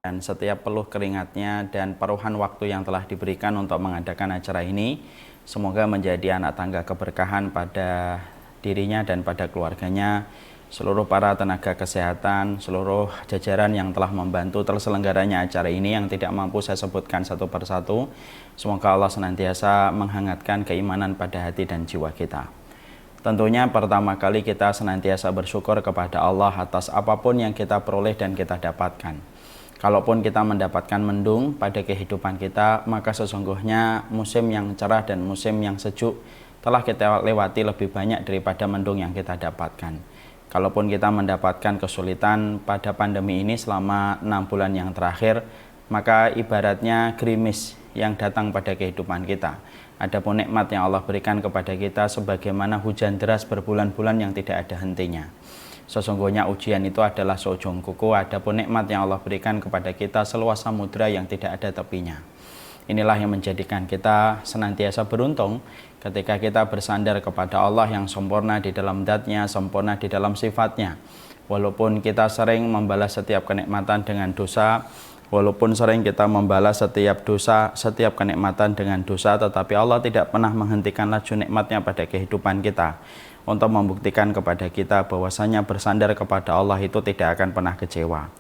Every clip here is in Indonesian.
dan setiap peluh keringatnya dan paruhan waktu yang telah diberikan untuk mengadakan acara ini. Semoga menjadi anak tangga keberkahan pada dirinya dan pada keluarganya, seluruh para tenaga kesehatan, seluruh jajaran yang telah membantu terselenggaranya acara ini yang tidak mampu saya sebutkan satu persatu. Semoga Allah senantiasa menghangatkan keimanan pada hati dan jiwa kita. Tentunya pertama kali kita senantiasa bersyukur kepada Allah atas apapun yang kita peroleh dan kita dapatkan. Kalaupun kita mendapatkan mendung pada kehidupan kita, maka sesungguhnya musim yang cerah dan musim yang sejuk telah kita lewati lebih banyak daripada mendung yang kita dapatkan. Kalaupun kita mendapatkan kesulitan pada pandemi ini selama 6 bulan yang terakhir, maka ibaratnya gerimis yang datang pada kehidupan kita. Adapun nikmat yang Allah berikan kepada kita sebagaimana hujan deras berbulan-bulan yang tidak ada hentinya. Sesungguhnya ujian itu adalah seujung kuku, adapun nikmat yang Allah berikan kepada kita seluas samudra yang tidak ada tepinya. Inilah yang menjadikan kita senantiasa beruntung ketika kita bersandar kepada Allah yang sempurna di dalam zat-Nya, sempurna di dalam sifat-Nya. Walaupun kita sering membalas setiap kenikmatan dengan dosa, walaupun sering kita membalas setiap dosa, setiap kenikmatan dengan dosa, tetapi Allah tidak pernah menghentikan laju nikmat-Nya pada kehidupan kita, untuk membuktikan kepada kita bahwasanya bersandar kepada Allah itu tidak akan pernah kecewa.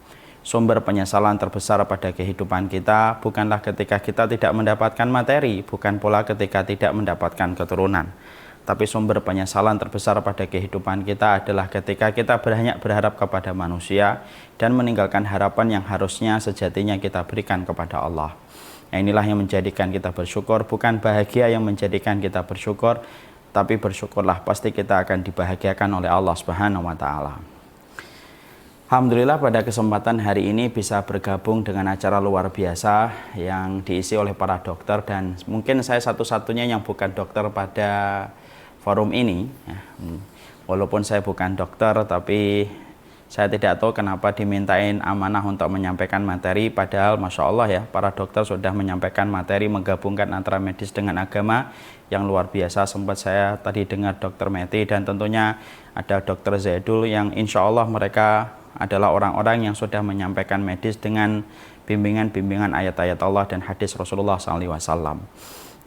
Sumber penyesalan terbesar pada kehidupan kita bukanlah ketika kita tidak mendapatkan materi, bukan pula ketika tidak mendapatkan keturunan. Tapi sumber penyesalan terbesar pada kehidupan kita adalah ketika kita banyak berharap kepada manusia dan meninggalkan harapan yang harusnya sejatinya kita berikan kepada Allah. Nah, inilah yang menjadikan kita bersyukur, bukan bahagia yang menjadikan kita bersyukur, tapi bersyukurlah pasti kita akan dibahagiakan oleh Allah Subhanahu wa taala. Alhamdulillah pada kesempatan hari ini bisa bergabung dengan acara luar biasa yang diisi oleh para dokter, dan mungkin saya satu-satunya yang bukan dokter pada forum ini. Walaupun saya bukan dokter, tapi saya tidak tahu kenapa dimintain amanah untuk menyampaikan materi, padahal Masya Allah ya, para dokter sudah menyampaikan materi menggabungkan antara medis dengan agama yang luar biasa. Sempat saya tadi dengar Dr. Meti dan tentunya ada Dr. Zaidul yang insya Allah mereka adalah orang-orang yang sudah menyampaikan medis dengan bimbingan-bimbingan ayat-ayat Allah dan hadis Rasulullah SAW.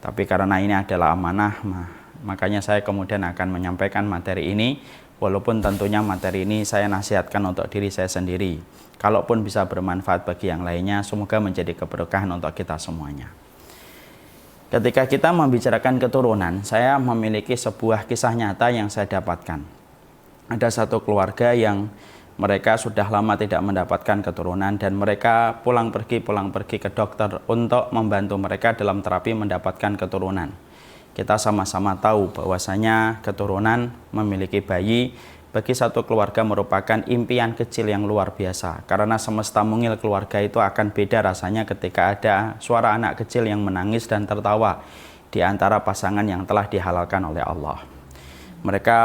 Tapi karena ini adalah amanah, makanya saya kemudian akan menyampaikan materi ini. Walaupun tentunya materi ini saya nasihatkan untuk diri saya sendiri. Kalaupun bisa bermanfaat bagi yang lainnya, semoga menjadi keberkahan untuk kita semuanya. Ketika kita membicarakan keturunan, saya memiliki sebuah kisah nyata yang saya dapatkan. Ada satu keluarga yang mereka sudah lama tidak mendapatkan keturunan dan mereka pulang pergi ke dokter untuk membantu mereka dalam terapi mendapatkan keturunan. Kita sama-sama tahu bahwasanya keturunan memiliki bayi bagi satu keluarga merupakan impian kecil yang luar biasa. Karena semesta mungil keluarga itu akan beda rasanya ketika ada suara anak kecil yang menangis dan tertawa di antara pasangan yang telah dihalalkan oleh Allah. Mereka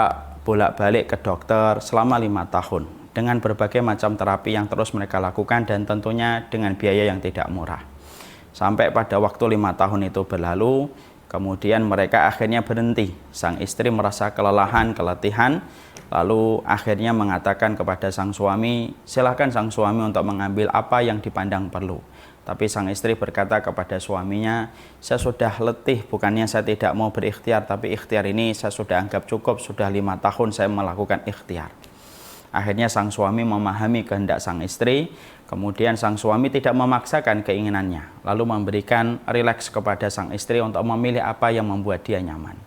bolak-balik ke dokter selama 5 tahun dengan berbagai macam terapi yang terus mereka lakukan dan tentunya dengan biaya yang tidak murah. Sampai pada waktu 5 tahun itu berlalu, kemudian mereka akhirnya berhenti. Sang istri merasa kelelahan, keletihan, lalu akhirnya mengatakan kepada sang suami, silakan sang suami untuk mengambil apa yang dipandang perlu. Tapi sang istri berkata kepada suaminya, saya sudah letih, bukannya saya tidak mau berikhtiar, tapi ikhtiar ini saya sudah anggap cukup, sudah 5 tahun saya melakukan ikhtiar. Akhirnya sang suami memahami kehendak sang istri, kemudian sang suami tidak memaksakan keinginannya, lalu memberikan rileks kepada sang istri untuk memilih apa yang membuat dia nyaman.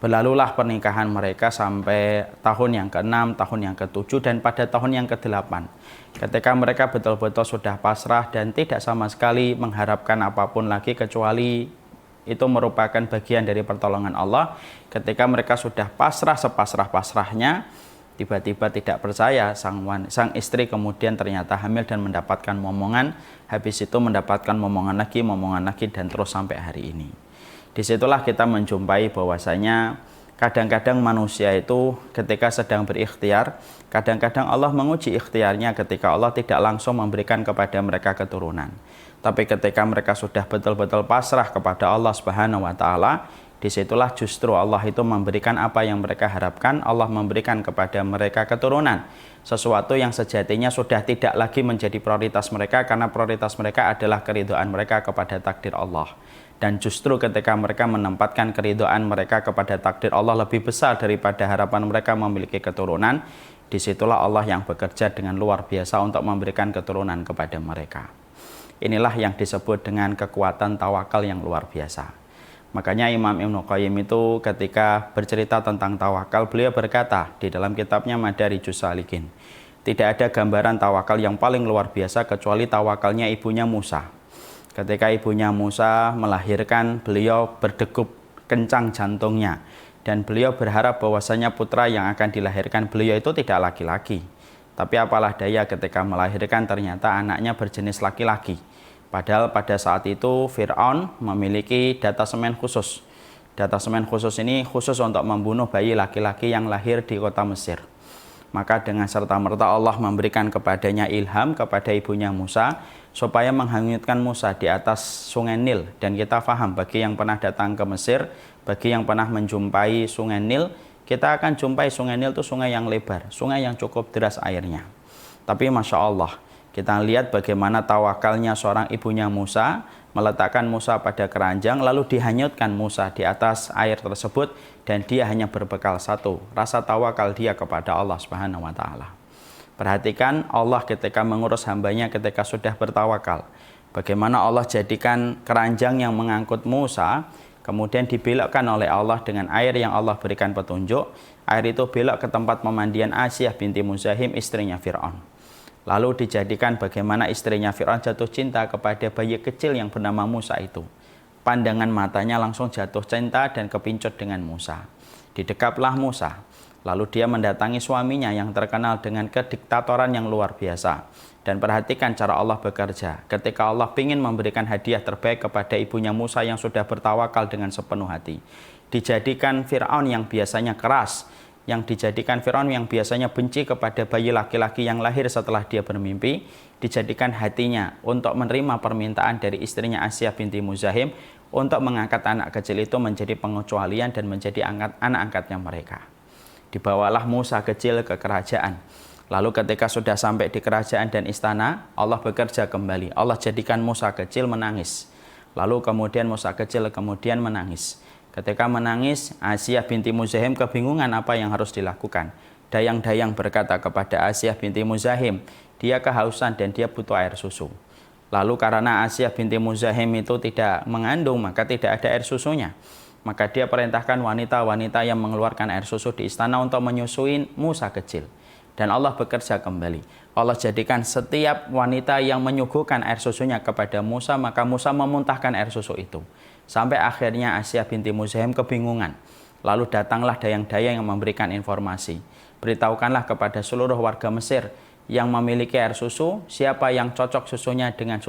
Berlalulah pernikahan mereka sampai tahun yang ke-6, tahun yang ke-7, dan pada tahun yang ke-8. Ketika mereka betul-betul sudah pasrah dan tidak sama sekali mengharapkan apapun lagi kecuali itu merupakan bagian dari pertolongan Allah. Ketika mereka sudah pasrah sepasrah-pasrahnya, tiba-tiba tidak percaya sang istri kemudian ternyata hamil dan mendapatkan momongan. Habis itu mendapatkan momongan lagi dan terus sampai hari ini. Disitulah kita menjumpai bahwasanya kadang-kadang manusia itu ketika sedang berikhtiar, kadang-kadang Allah menguji ikhtiarnya ketika Allah tidak langsung memberikan kepada mereka keturunan. Tapi ketika mereka sudah betul-betul pasrah kepada Allah Subhanahu wa taala, Disitulah justru Allah itu memberikan apa yang mereka harapkan. Allah memberikan kepada mereka keturunan, sesuatu yang sejatinya sudah tidak lagi menjadi prioritas mereka, karena prioritas mereka adalah keridhaan mereka kepada takdir Allah. Dan justru ketika mereka menempatkan keridhaan mereka kepada takdir Allah lebih besar daripada harapan mereka memiliki keturunan, disitulah Allah yang bekerja dengan luar biasa untuk memberikan keturunan kepada mereka. Inilah yang disebut dengan kekuatan tawakal yang luar biasa. Makanya Imam Ibnu Qayyim itu ketika bercerita tentang tawakal, beliau berkata di dalam kitabnya Madarijus Salikin, tidak ada gambaran tawakal yang paling luar biasa kecuali tawakalnya ibunya Musa. Ketika ibunya Musa melahirkan, beliau berdegup kencang jantungnya, dan beliau berharap bahwasanya putra yang akan dilahirkan beliau itu tidak laki-laki. Tapi apalah daya, ketika melahirkan ternyata anaknya berjenis laki-laki. Padahal pada saat itu Fir'aun memiliki datasemen khusus. Datasemen khusus ini khusus untuk membunuh bayi laki-laki yang lahir di kota Mesir. Maka dengan serta-merta Allah memberikan kepadanya ilham kepada ibunya Musa supaya menghanyutkan Musa di atas sungai Nil. Dan kita paham, bagi yang pernah datang ke Mesir, bagi yang pernah menjumpai sungai Nil, kita akan jumpai sungai Nil itu sungai yang lebar, sungai yang cukup deras airnya. Tapi Masya Allah, kita lihat bagaimana tawakalnya seorang ibunya Musa, meletakkan Musa pada keranjang, lalu dihanyutkan Musa di atas air tersebut, dan dia hanya berbekal satu, rasa tawakal dia kepada Allah Subhanahu wa Ta'ala. Perhatikan Allah ketika mengurus hambanya ketika sudah bertawakal. Bagaimana Allah jadikan keranjang yang mengangkut Musa, kemudian dibelokkan oleh Allah dengan air yang Allah berikan petunjuk. Air itu belok ke tempat pemandian Asyah binti Muzahim, istrinya Fir'aun. Lalu dijadikan bagaimana istrinya Fir'aun jatuh cinta kepada bayi kecil yang bernama Musa itu. Pandangan matanya langsung jatuh cinta dan kepincut dengan Musa. Didekaplah Musa. Lalu dia mendatangi suaminya yang terkenal dengan kediktatoran yang luar biasa. Dan perhatikan cara Allah bekerja. Ketika Allah ingin memberikan hadiah terbaik kepada ibunya Musa yang sudah bertawakal dengan sepenuh hati, dijadikan Fir'aun yang biasanya keras, yang dijadikan Fir'aun yang biasanya benci kepada bayi laki-laki yang lahir setelah dia bermimpi, dijadikan hatinya untuk menerima permintaan dari istrinya Asyah binti Muzahim untuk mengangkat anak kecil itu menjadi pengecualian dan menjadi anak angkatnya mereka. Dibawalah Musa kecil ke kerajaan. Lalu ketika sudah sampai di kerajaan dan istana, Allah bekerja kembali. Allah jadikan Musa kecil menangis. Lalu kemudian Musa kecil kemudian menangis. Ketika menangis, Asyah binti Muzahim kebingungan apa yang harus dilakukan. Dayang-dayang berkata kepada Asyah binti Muzahim, dia kehausan dan dia butuh air susu. Lalu karena Asyah binti Muzahim itu tidak mengandung, maka tidak ada air susunya. Maka dia perintahkan wanita-wanita yang mengeluarkan air susu di istana untuk menyusui Musa kecil. Dan Allah bekerja kembali. Allah jadikan setiap wanita yang menyuguhkan air susunya kepada Musa, maka Musa memuntahkan air susu itu. Sampai akhirnya Asyah binti Muzahim kebingungan. Lalu datanglah dayang-dayang yang memberikan informasi. Beritahukanlah kepada seluruh warga Mesir yang memiliki air susu, siapa yang cocok susunya dengan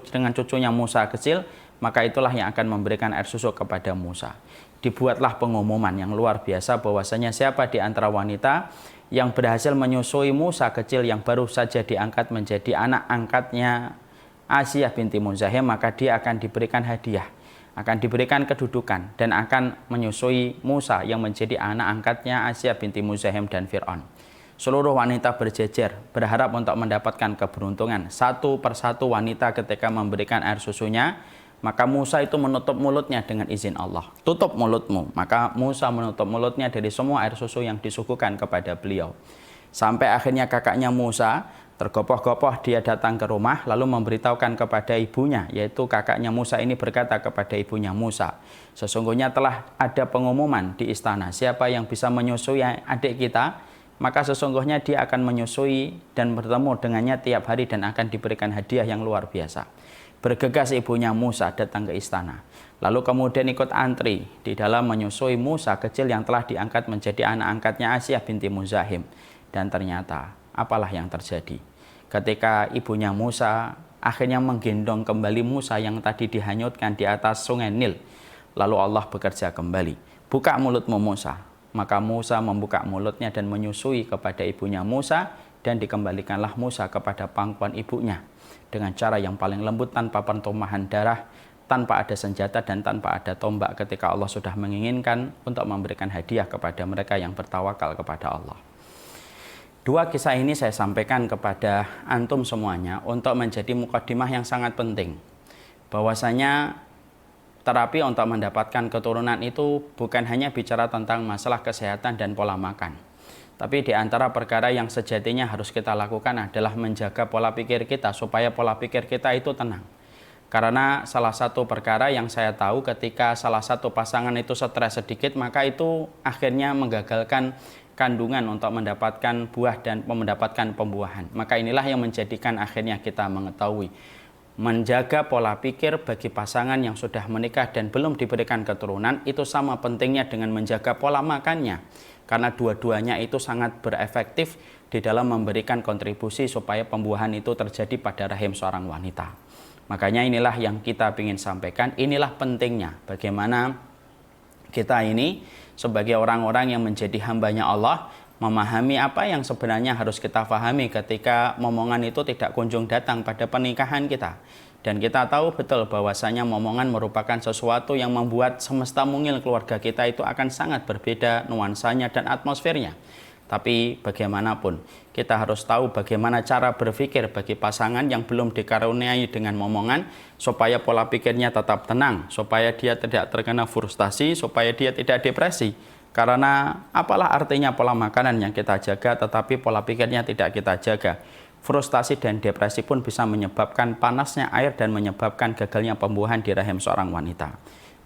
dengan cucunya Musa kecil, maka itulah yang akan memberikan air susu kepada Musa. Dibuatlah pengumuman yang luar biasa bahwasanya siapa di antara wanita yang berhasil menyusui Musa kecil yang baru saja diangkat menjadi anak angkatnya Asyah binti Muzahim, maka dia akan diberikan hadiah, akan diberikan kedudukan, dan akan menyusui Musa yang menjadi anak angkatnya Asyah binti Muzahim dan Fir'aun. Seluruh wanita berjejer berharap untuk mendapatkan keberuntungan. Satu persatu wanita ketika memberikan air susunya, maka Musa itu menutup mulutnya dengan izin Allah. Tutup mulutmu. Maka Musa menutup mulutnya dari semua air susu yang disuguhkan kepada beliau. Sampai akhirnya kakaknya Musa tergopoh-gopoh, dia datang ke rumah lalu memberitahukan kepada ibunya, yaitu kakaknya Musa ini berkata kepada ibunya Musa, sesungguhnya telah ada pengumuman di istana, siapa yang bisa menyusui adik kita, maka sesungguhnya dia akan menyusui dan bertemu dengannya tiap hari dan akan diberikan hadiah yang luar biasa. Bergegas ibunya Musa datang ke istana, lalu kemudian ikut antri di dalam menyusui Musa kecil yang telah diangkat menjadi anak angkatnya Asyah binti Muzahim. Dan ternyata apalah yang terjadi? Ketika ibunya Musa akhirnya menggendong kembali Musa yang tadi dihanyutkan di atas sungai Nil, lalu Allah bekerja kembali. Buka mulutmu Musa. Maka Musa membuka mulutnya dan menyusui kepada ibunya Musa, dan dikembalikanlah Musa kepada pangkuan ibunya dengan cara yang paling lembut tanpa pertumpahan darah, tanpa ada senjata dan tanpa ada tombak ketika Allah sudah menginginkan untuk memberikan hadiah kepada mereka yang bertawakal kepada Allah. Dua kisah ini saya sampaikan kepada antum semuanya untuk menjadi mukadimah yang sangat penting. Bahwasanya terapi untuk mendapatkan keturunan itu bukan hanya bicara tentang masalah kesehatan dan pola makan. Tapi di antara perkara yang sejatinya harus kita lakukan adalah menjaga pola pikir kita supaya pola pikir kita itu tenang. Karena salah satu perkara yang saya tahu ketika salah satu pasangan itu stres sedikit, maka itu akhirnya menggagalkan kandungan untuk mendapatkan buah dan mendapatkan pembuahan. Maka inilah yang menjadikan akhirnya kita mengetahui menjaga pola pikir bagi pasangan yang sudah menikah dan belum diberikan keturunan itu sama pentingnya dengan menjaga pola makannya. Karena dua-duanya itu sangat berefektif di dalam memberikan kontribusi supaya pembuahan itu terjadi pada rahim seorang wanita. Makanya inilah yang kita ingin sampaikan, inilah pentingnya bagaimana kita ini sebagai orang-orang yang menjadi hambanya Allah memahami apa yang sebenarnya harus kita pahami ketika momongan itu tidak kunjung datang pada pernikahan kita. Dan kita tahu betul bahwasanya momongan merupakan sesuatu yang membuat semesta mungil keluarga kita itu akan sangat berbeda nuansanya dan atmosfernya. Tapi bagaimanapun kita harus tahu bagaimana cara berpikir bagi pasangan yang belum dikaruniai dengan momongan supaya pola pikirnya tetap tenang, supaya dia tidak terkena frustasi, supaya dia tidak depresi. Karena apalah artinya pola makanan yang kita jaga tetapi pola pikirnya tidak kita jaga. Frustasi dan depresi pun bisa menyebabkan panasnya air dan menyebabkan gagalnya pembuahan di rahim seorang wanita.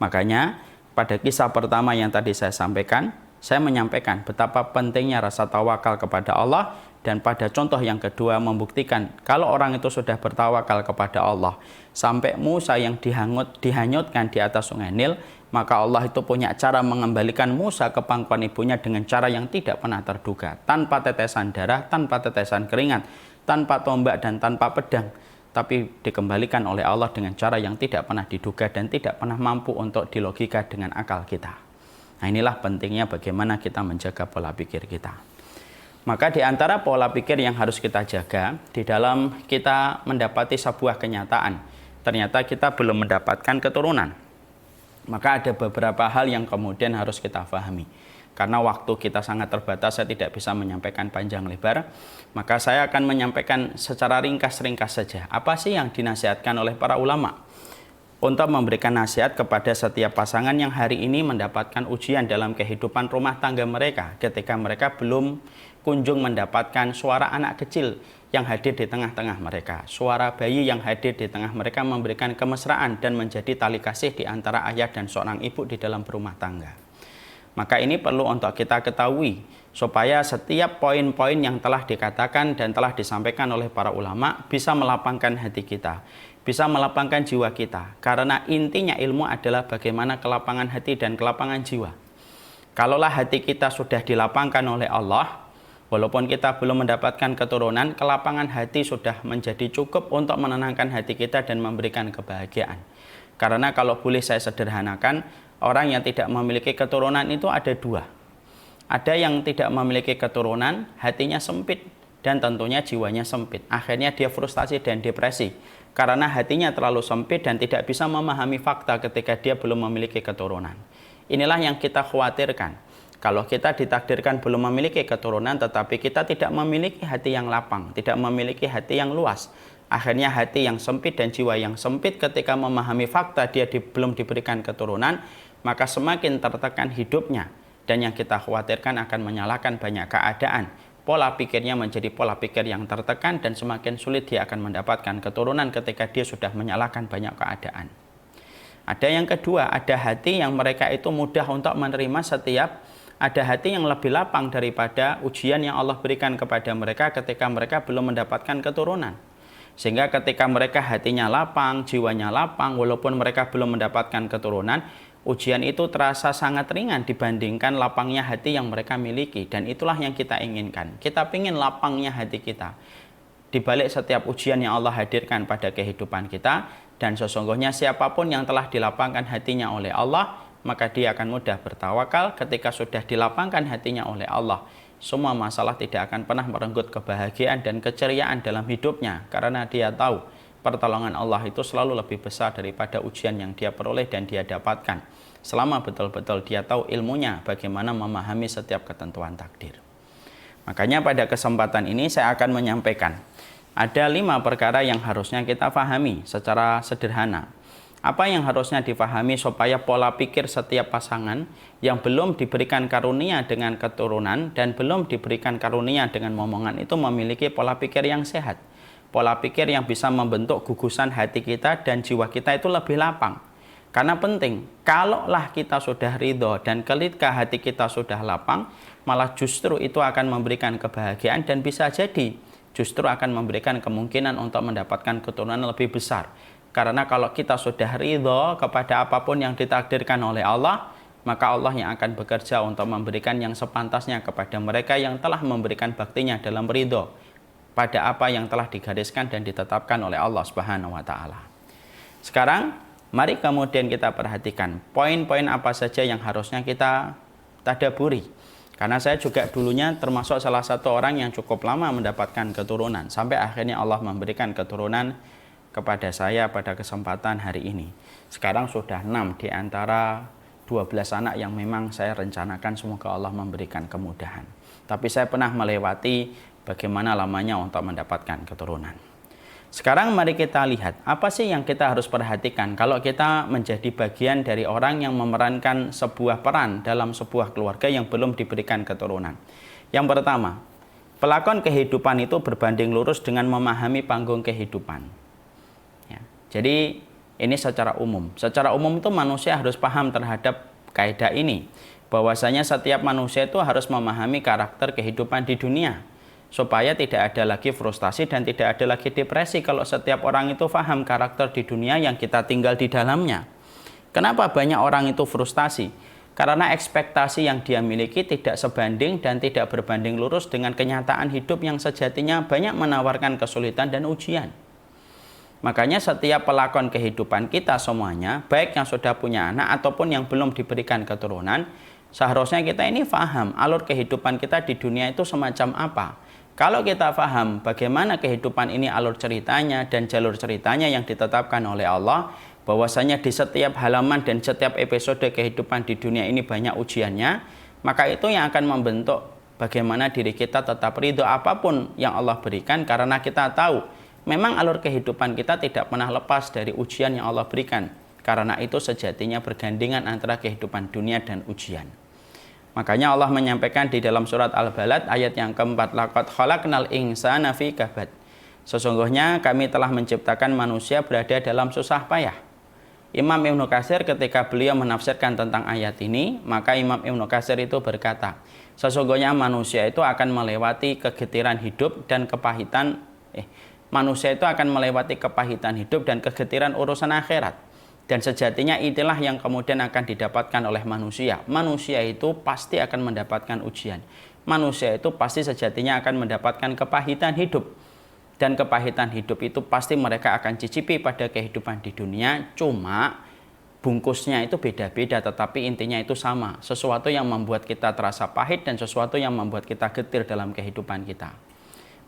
Makanya pada kisah pertama yang tadi saya sampaikan, saya menyampaikan betapa pentingnya rasa tawakal kepada Allah, dan pada contoh yang kedua membuktikan kalau orang itu sudah bertawakal kepada Allah sampai Musa yang dihanyutkan di atas sungai Nil, maka Allah itu punya cara mengembalikan Musa ke pangkuan ibunya dengan cara yang tidak pernah terduga, tanpa tetesan darah, tanpa tetesan keringat, tanpa tombak dan tanpa pedang, tapi dikembalikan oleh Allah dengan cara yang tidak pernah diduga dan tidak pernah mampu untuk dilogika dengan akal kita. Nah, inilah pentingnya bagaimana kita menjaga pola pikir kita. Maka di antara pola pikir yang harus kita jaga di dalam kita mendapati sebuah kenyataan, ternyata kita belum mendapatkan keturunan. Maka ada beberapa hal yang kemudian harus kita pahami. Karena waktu kita sangat terbatas, saya tidak bisa menyampaikan panjang lebar. Maka saya akan menyampaikan secara ringkas-ringkas saja. Apa sih yang dinasihatkan oleh para ulama untuk memberikan nasihat kepada setiap pasangan yang hari ini mendapatkan ujian dalam kehidupan rumah tangga mereka ketika mereka belum kunjung mendapatkan suara anak kecil yang hadir di tengah-tengah mereka, suara bayi yang hadir di tengah mereka memberikan kemesraan dan menjadi tali kasih di antara ayah dan seorang ibu di dalam berumah tangga. Maka ini perlu untuk kita ketahui supaya setiap poin-poin yang telah dikatakan dan telah disampaikan oleh para ulama bisa melapangkan hati kita, bisa melapangkan jiwa kita. Karena intinya ilmu adalah bagaimana kelapangan hati dan kelapangan jiwa. Kalaulah hati kita sudah dilapangkan oleh Allah, walaupun kita belum mendapatkan keturunan, kelapangan hati sudah menjadi cukup untuk menenangkan hati kita dan memberikan kebahagiaan. Karena kalau boleh saya sederhanakan, orang yang tidak memiliki keturunan itu ada dua. Ada yang tidak memiliki keturunan, hatinya sempit dan tentunya jiwanya sempit. Akhirnya dia frustasi dan depresi karena hatinya terlalu sempit dan tidak bisa memahami fakta ketika dia belum memiliki keturunan. Inilah yang kita khawatirkan. Kalau kita ditakdirkan belum memiliki keturunan tetapi kita tidak memiliki hati yang lapang, tidak memiliki hati yang luas, akhirnya hati yang sempit dan jiwa yang sempit ketika memahami fakta dia belum diberikan keturunan, maka semakin tertekan hidupnya. Dan yang kita khawatirkan akan menyalahkan banyak keadaan. Pola pikirnya menjadi pola pikir yang tertekan dan semakin sulit dia akan mendapatkan keturunan ketika dia sudah menyalahkan banyak keadaan. Ada yang kedua, ada hati yang mereka itu mudah untuk menerima ada hati yang lebih lapang daripada ujian yang Allah berikan kepada mereka ketika mereka belum mendapatkan keturunan. Sehingga ketika mereka hatinya lapang, jiwanya lapang, walaupun mereka belum mendapatkan keturunan, ujian itu terasa sangat ringan dibandingkan lapangnya hati yang mereka miliki. Dan itulah yang kita inginkan. Kita ingin lapangnya hati kita di balik setiap ujian yang Allah hadirkan pada kehidupan kita. Dan sesungguhnya siapapun yang telah dilapangkan hatinya oleh Allah, maka dia akan mudah bertawakal. Ketika sudah dilapangkan hatinya oleh Allah, semua masalah tidak akan pernah merenggut kebahagiaan dan keceriaan dalam hidupnya. Karena dia tahu pertolongan Allah itu selalu lebih besar daripada ujian yang dia peroleh dan dia dapatkan selama betul-betul dia tahu ilmunya bagaimana memahami setiap ketentuan takdir. Makanya pada kesempatan ini saya akan menyampaikan ada 5 perkara yang harusnya kita pahami secara sederhana. Apa yang harusnya dipahami supaya pola pikir setiap pasangan yang belum diberikan karunia dengan keturunan dan belum diberikan karunia dengan momongan itu memiliki pola pikir yang sehat. Pola pikir yang bisa membentuk gugusan hati kita dan jiwa kita itu lebih lapang. Karena penting, kalaulah kita sudah ridho dan ketika hati kita sudah lapang, malah justru itu akan memberikan kebahagiaan dan bisa jadi justru akan memberikan kemungkinan untuk mendapatkan keturunan lebih besar. Karena kalau kita sudah ridho kepada apapun yang ditakdirkan oleh Allah, maka Allah yang akan bekerja untuk memberikan yang sepantasnya kepada mereka yang telah memberikan baktinya dalam ridho pada apa yang telah digariskan dan ditetapkan oleh Allah Subhanahu wa Ta'ala. Sekarang, mari kemudian kita perhatikan poin-poin apa saja yang harusnya kita tadaburi. Karena saya juga dulunya termasuk salah satu orang yang cukup lama mendapatkan keturunan, sampai akhirnya Allah memberikan keturunan kepada saya pada kesempatan hari ini. Sekarang sudah 6 di antara 12 anak yang memang saya rencanakan, semoga Allah memberikan kemudahan. Tapi saya pernah melewati bagaimana lamanya untuk mendapatkan keturunan. Sekarang mari kita lihat apa sih yang kita harus perhatikan kalau kita menjadi bagian dari orang yang memerankan sebuah peran dalam sebuah keluarga yang belum diberikan keturunan. Yang pertama, pelakon kehidupan itu berbanding lurus dengan memahami panggung kehidupan. Jadi ini secara umum. Secara umum itu manusia harus paham terhadap kaidah ini. Bahwasanya setiap manusia itu harus memahami karakter kehidupan di dunia. Supaya tidak ada lagi frustasi dan tidak ada lagi depresi kalau setiap orang itu paham karakter di dunia yang kita tinggal di dalamnya. Kenapa banyak orang itu frustasi? Karena ekspektasi yang dia miliki tidak sebanding dan tidak berbanding lurus dengan kenyataan hidup yang sejatinya banyak menawarkan kesulitan dan ujian. Makanya setiap pelakon kehidupan kita semuanya, baik yang sudah punya anak ataupun yang belum diberikan keturunan, seharusnya kita ini paham alur kehidupan kita di dunia itu semacam apa. Kalau kita paham bagaimana kehidupan ini alur ceritanya dan jalur ceritanya yang ditetapkan oleh Allah, bahwasanya di setiap halaman dan setiap episode kehidupan di dunia ini banyak ujiannya, maka itu yang akan membentuk bagaimana diri kita tetap ridho apapun yang Allah berikan, karena kita tahu memang alur kehidupan kita tidak pernah lepas dari ujian yang Allah berikan. Karena itu sejatinya bergandengan antara kehidupan dunia dan ujian. Makanya Allah menyampaikan di dalam surat Al-Balad ayat yang keempat, laqad khalaqnal insana fi kabad. Sesungguhnya kami telah menciptakan manusia berada dalam susah payah. Imam Ibnu Katsir ketika beliau menafsirkan tentang ayat ini, maka Imam Ibnu Katsir itu berkata, sesungguhnya manusia itu akan melewati kegetiran hidup dan kepahitan manusia itu akan melewati kepahitan hidup dan kegetiran urusan akhirat. Dan sejatinya itulah yang kemudian akan didapatkan oleh manusia. Manusia itu pasti akan mendapatkan ujian. Manusia itu pasti sejatinya akan mendapatkan kepahitan hidup. Dan kepahitan hidup itu pasti mereka akan cicipi pada kehidupan di dunia. Cuma bungkusnya itu beda-beda, tetapi intinya itu sama. Sesuatu yang membuat kita terasa pahit dan sesuatu yang membuat kita getir dalam kehidupan kita.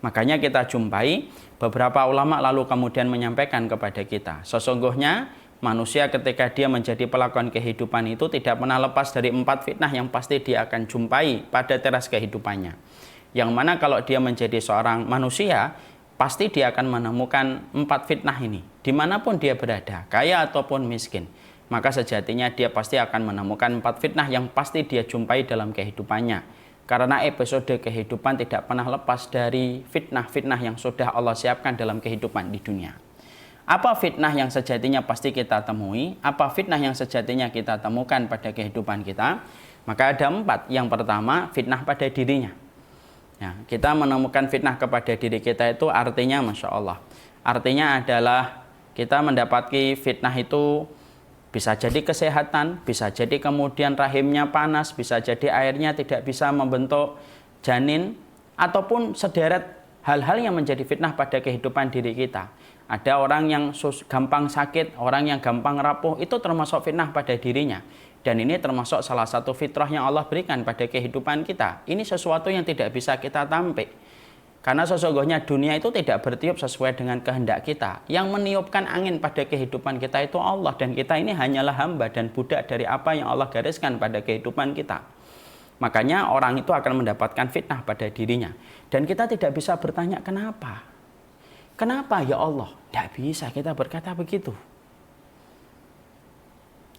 Makanya kita jumpai beberapa ulama lalu kemudian menyampaikan kepada kita, sesungguhnya manusia ketika dia menjadi pelakon kehidupan itu tidak pernah lepas dari 4 fitnah yang pasti dia akan jumpai pada teras kehidupannya. Yang mana kalau dia menjadi seorang manusia, pasti dia akan menemukan 4 fitnah ini. Dimanapun dia berada, kaya ataupun miskin, maka sejatinya dia pasti akan menemukan 4 fitnah yang pasti dia jumpai dalam kehidupannya. Karena episode kehidupan tidak pernah lepas dari fitnah-fitnah yang sudah Allah siapkan dalam kehidupan di dunia. Apa fitnah yang sejatinya pasti kita temui? Apa fitnah yang sejatinya kita temukan pada kehidupan kita? Maka ada 4. Yang pertama, fitnah pada dirinya. Ya, kita menemukan fitnah kepada diri kita itu artinya Masya Allah. Artinya adalah kita mendapati fitnah itu bisa jadi kesehatan, bisa jadi kemudian rahimnya panas, bisa jadi airnya tidak bisa membentuk janin, ataupun sederet hal-hal yang menjadi fitnah pada kehidupan diri kita. Ada orang yang gampang sakit, orang yang gampang rapuh, itu termasuk fitnah pada dirinya. Dan ini termasuk salah satu fitrah yang Allah berikan pada kehidupan kita. Ini sesuatu yang tidak bisa kita tampik. Karena sesungguhnya dunia itu tidak bertiup sesuai dengan kehendak kita. Yang meniupkan angin pada kehidupan kita itu Allah. Dan kita ini hanyalah hamba dan budak dari apa yang Allah gariskan pada kehidupan kita. Makanya orang itu akan mendapatkan fitnah pada dirinya. Dan kita tidak bisa bertanya kenapa. Kenapa ya Allah? Tidak bisa kita berkata begitu.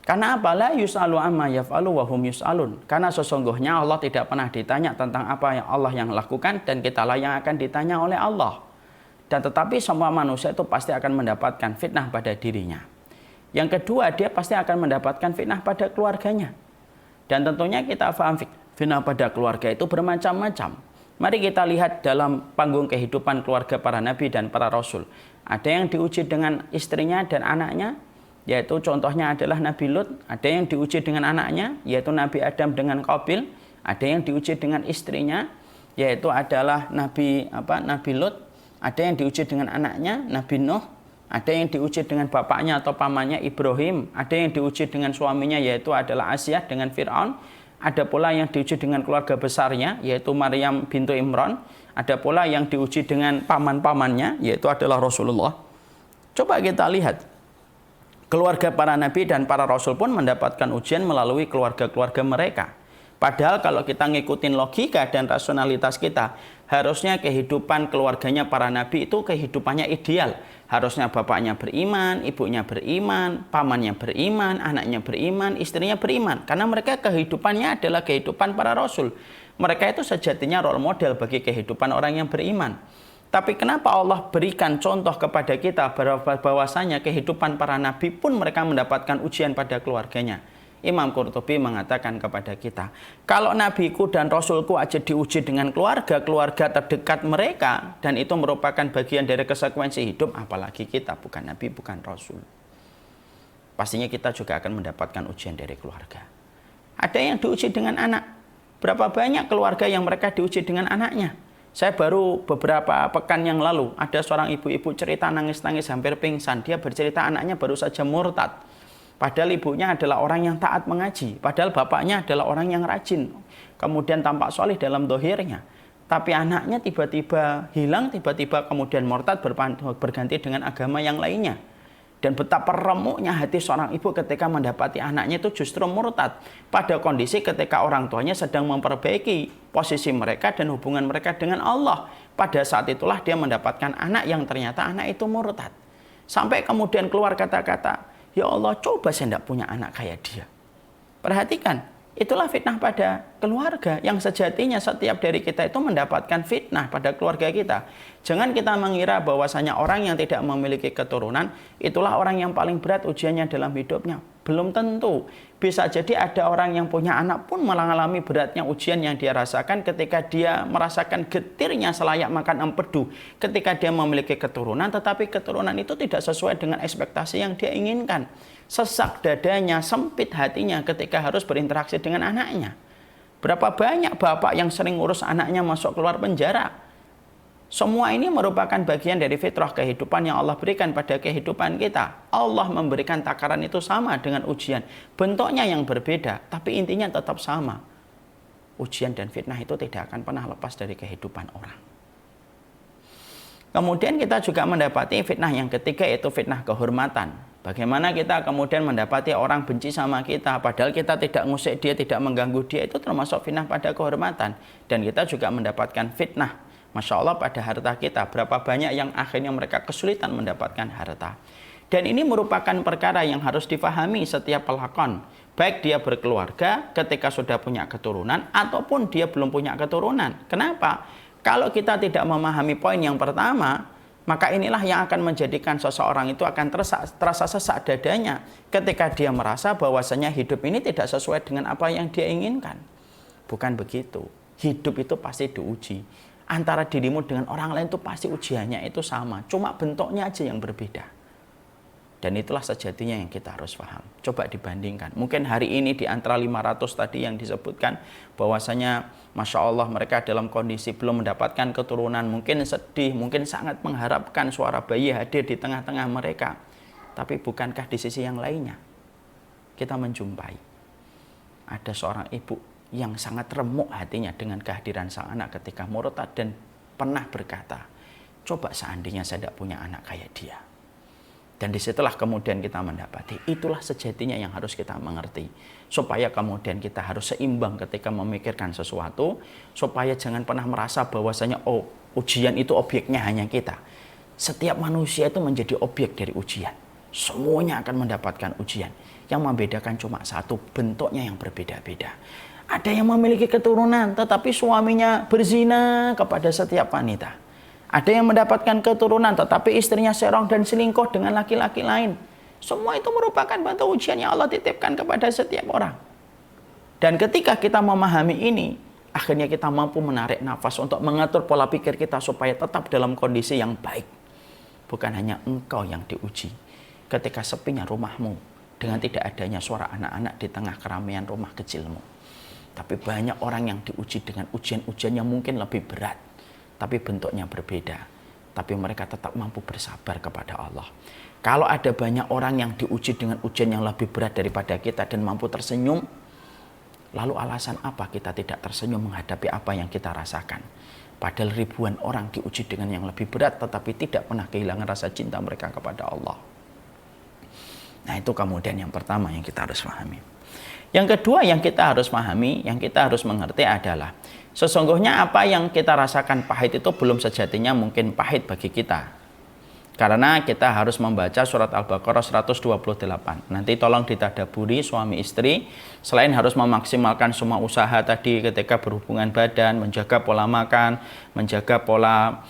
Karena apa? La yus'alu amma yaf'alu wa hum yus'alun. Karena sesungguhnya Allah tidak pernah ditanya tentang apa yang Allah yang lakukan, dan kitalah yang akan ditanya oleh Allah. Dan tetapi semua manusia itu pasti akan mendapatkan fitnah pada dirinya. Yang kedua, dia pasti akan mendapatkan fitnah pada keluarganya. Dan tentunya kita paham fitnah pada keluarga itu bermacam-macam. Mari kita lihat dalam panggung kehidupan keluarga para nabi dan para rasul. Ada yang diuji dengan istrinya dan anaknya, yaitu contohnya adalah Nabi Lut. Ada yang diuji dengan anaknya, yaitu Nabi Adam dengan Qabil. Ada yang diuji dengan istrinya, yaitu adalah Nabi Lut. Ada yang diuji dengan anaknya, Nabi Nuh. Ada yang diuji dengan bapaknya atau pamannya Ibrahim. Ada yang diuji dengan suaminya, yaitu adalah Asyah dengan Fir'aun. Ada pula yang diuji dengan keluarga besarnya, yaitu Maryam bintu Imran. Ada pula yang diuji dengan paman-pamannya, yaitu adalah Rasulullah. Coba kita lihat. Keluarga para nabi dan para rasul pun mendapatkan ujian melalui keluarga-keluarga mereka. Padahal kalau kita ngikutin logika dan rasionalitas kita, harusnya kehidupan keluarganya para nabi itu kehidupannya ideal. Harusnya bapaknya beriman, ibunya beriman, pamannya beriman, anaknya beriman, istrinya beriman. Karena mereka kehidupannya adalah kehidupan para rasul. Mereka itu sejatinya role model bagi kehidupan orang yang beriman. Tapi kenapa Allah berikan contoh kepada kita bahwasanya kehidupan para nabi pun mereka mendapatkan ujian pada keluarganya? Imam Qurtubi mengatakan kepada kita, kalau nabiku dan rasulku aja diuji dengan keluarga terdekat mereka, dan itu merupakan bagian dari konsekuensi hidup, apalagi kita bukan nabi, bukan rasul. Pastinya kita juga akan mendapatkan ujian dari keluarga. Ada yang diuji dengan anak. Berapa banyak keluarga yang mereka diuji dengan anaknya? Saya baru beberapa pekan yang lalu, ada seorang ibu-ibu cerita nangis-nangis hampir pingsan. Dia bercerita anaknya baru saja murtad. Padahal ibunya adalah orang yang taat mengaji. Padahal bapaknya adalah orang yang rajin. Kemudian tampak soleh dalam dohirnya. Tapi anaknya tiba-tiba hilang, tiba-tiba kemudian murtad berganti dengan agama yang lainnya. Dan betapa remuknya hati seorang ibu ketika mendapati anaknya itu justru murtad. Pada kondisi ketika orang tuanya sedang memperbaiki posisi mereka dan hubungan mereka dengan Allah. Pada saat itulah dia mendapatkan anak yang ternyata anak itu murtad. Sampai kemudian keluar kata-kata, ya Allah, coba saya tidak punya anak kayak dia. Perhatikan. Itulah fitnah pada keluarga yang sejatinya setiap dari kita itu mendapatkan fitnah pada keluarga kita. Jangan kita mengira bahwasanya orang yang tidak memiliki keturunan itulah orang yang paling berat ujiannya dalam hidupnya. Belum tentu. Bisa jadi ada orang yang punya anak pun mengalami beratnya ujian yang dia rasakan ketika dia merasakan getirnya selayak makan empedu. Ketika dia memiliki keturunan, tetapi keturunan itu tidak sesuai dengan ekspektasi yang dia inginkan. Sesak dadanya, sempit hatinya ketika harus berinteraksi dengan anaknya. Berapa banyak bapak yang sering ngurus anaknya masuk keluar penjara. Semua ini merupakan bagian dari fitrah kehidupan yang Allah berikan pada kehidupan kita. Allah memberikan takaran itu sama dengan ujian. Bentuknya yang berbeda, tapi intinya tetap sama. Ujian dan fitnah itu tidak akan pernah lepas dari kehidupan orang. Kemudian kita juga mendapati fitnah yang ketiga, yaitu fitnah kehormatan. Bagaimana kita kemudian mendapati orang benci sama kita, padahal kita tidak ngusik dia, tidak mengganggu dia, itu termasuk fitnah pada kehormatan. Dan kita juga mendapatkan fitnah, Masya Allah, pada harta kita. Berapa banyak yang akhirnya mereka kesulitan mendapatkan harta. Dan ini merupakan perkara yang harus difahami setiap pelakon. Baik dia berkeluarga ketika sudah punya keturunan, ataupun dia belum punya keturunan. Kenapa? Kalau kita tidak memahami poin yang pertama, maka inilah yang akan menjadikan seseorang itu akan terasa sesak dadanya ketika dia merasa bahwasanya hidup ini tidak sesuai dengan apa yang dia inginkan. Bukan begitu. Hidup itu pasti diuji. Antara dirimu dengan orang lain itu pasti ujiannya itu sama. Cuma bentuknya aja yang berbeda. Dan itulah sejatinya yang kita harus paham. Coba dibandingkan. Mungkin hari ini di antara 500 tadi yang disebutkan bahwasanya Masya Allah mereka dalam kondisi belum mendapatkan keturunan. Mungkin sedih, mungkin sangat mengharapkan suara bayi hadir di tengah-tengah mereka. Tapi bukankah di sisi yang lainnya kita menjumpai ada seorang ibu yang sangat remuk hatinya dengan kehadiran sang anak ketika murtad, dan pernah berkata, coba seandainya saya tidak punya anak kayak dia. Dan disitulah kemudian kita mendapati, itulah sejatinya yang harus kita mengerti. Supaya kemudian kita harus seimbang ketika memikirkan sesuatu, supaya jangan pernah merasa bahwasanya, oh, ujian itu objeknya hanya kita. Setiap manusia itu menjadi objek dari ujian. Semuanya akan mendapatkan ujian. Yang membedakan cuma satu, bentuknya yang berbeda-beda. Ada yang memiliki keturunan, tetapi suaminya berzina kepada setiap wanita. Ada yang mendapatkan keturunan, tetapi istrinya serong dan selingkuh dengan laki-laki lain. Semua itu merupakan bentuk ujian yang Allah titipkan kepada setiap orang. Dan ketika kita memahami ini, akhirnya kita mampu menarik nafas untuk mengatur pola pikir kita supaya tetap dalam kondisi yang baik. Bukan hanya engkau yang diuji. Ketika sepinya rumahmu, dengan tidak adanya suara anak-anak di tengah keramaian rumah kecilmu. Tapi banyak orang yang diuji dengan ujian-ujian yang mungkin lebih berat. Tapi bentuknya berbeda. Tapi mereka tetap mampu bersabar kepada Allah. Kalau ada banyak orang yang diuji dengan ujian yang lebih berat daripada kita dan mampu tersenyum, lalu alasan apa kita tidak tersenyum menghadapi apa yang kita rasakan? Padahal ribuan orang diuji dengan yang lebih berat, tetapi tidak pernah kehilangan rasa cinta mereka kepada Allah. Nah, itu kemudian yang pertama yang kita harus pahami. Yang kedua yang kita harus pahami, yang kita harus mengerti adalah sesungguhnya apa yang kita rasakan pahit itu belum sejatinya mungkin pahit bagi kita. Karena kita harus membaca surat Al-Baqarah 128. Nanti tolong ditadaburi suami istri. Selain harus memaksimalkan semua usaha tadi ketika berhubungan badan, menjaga pola makan, menjaga pola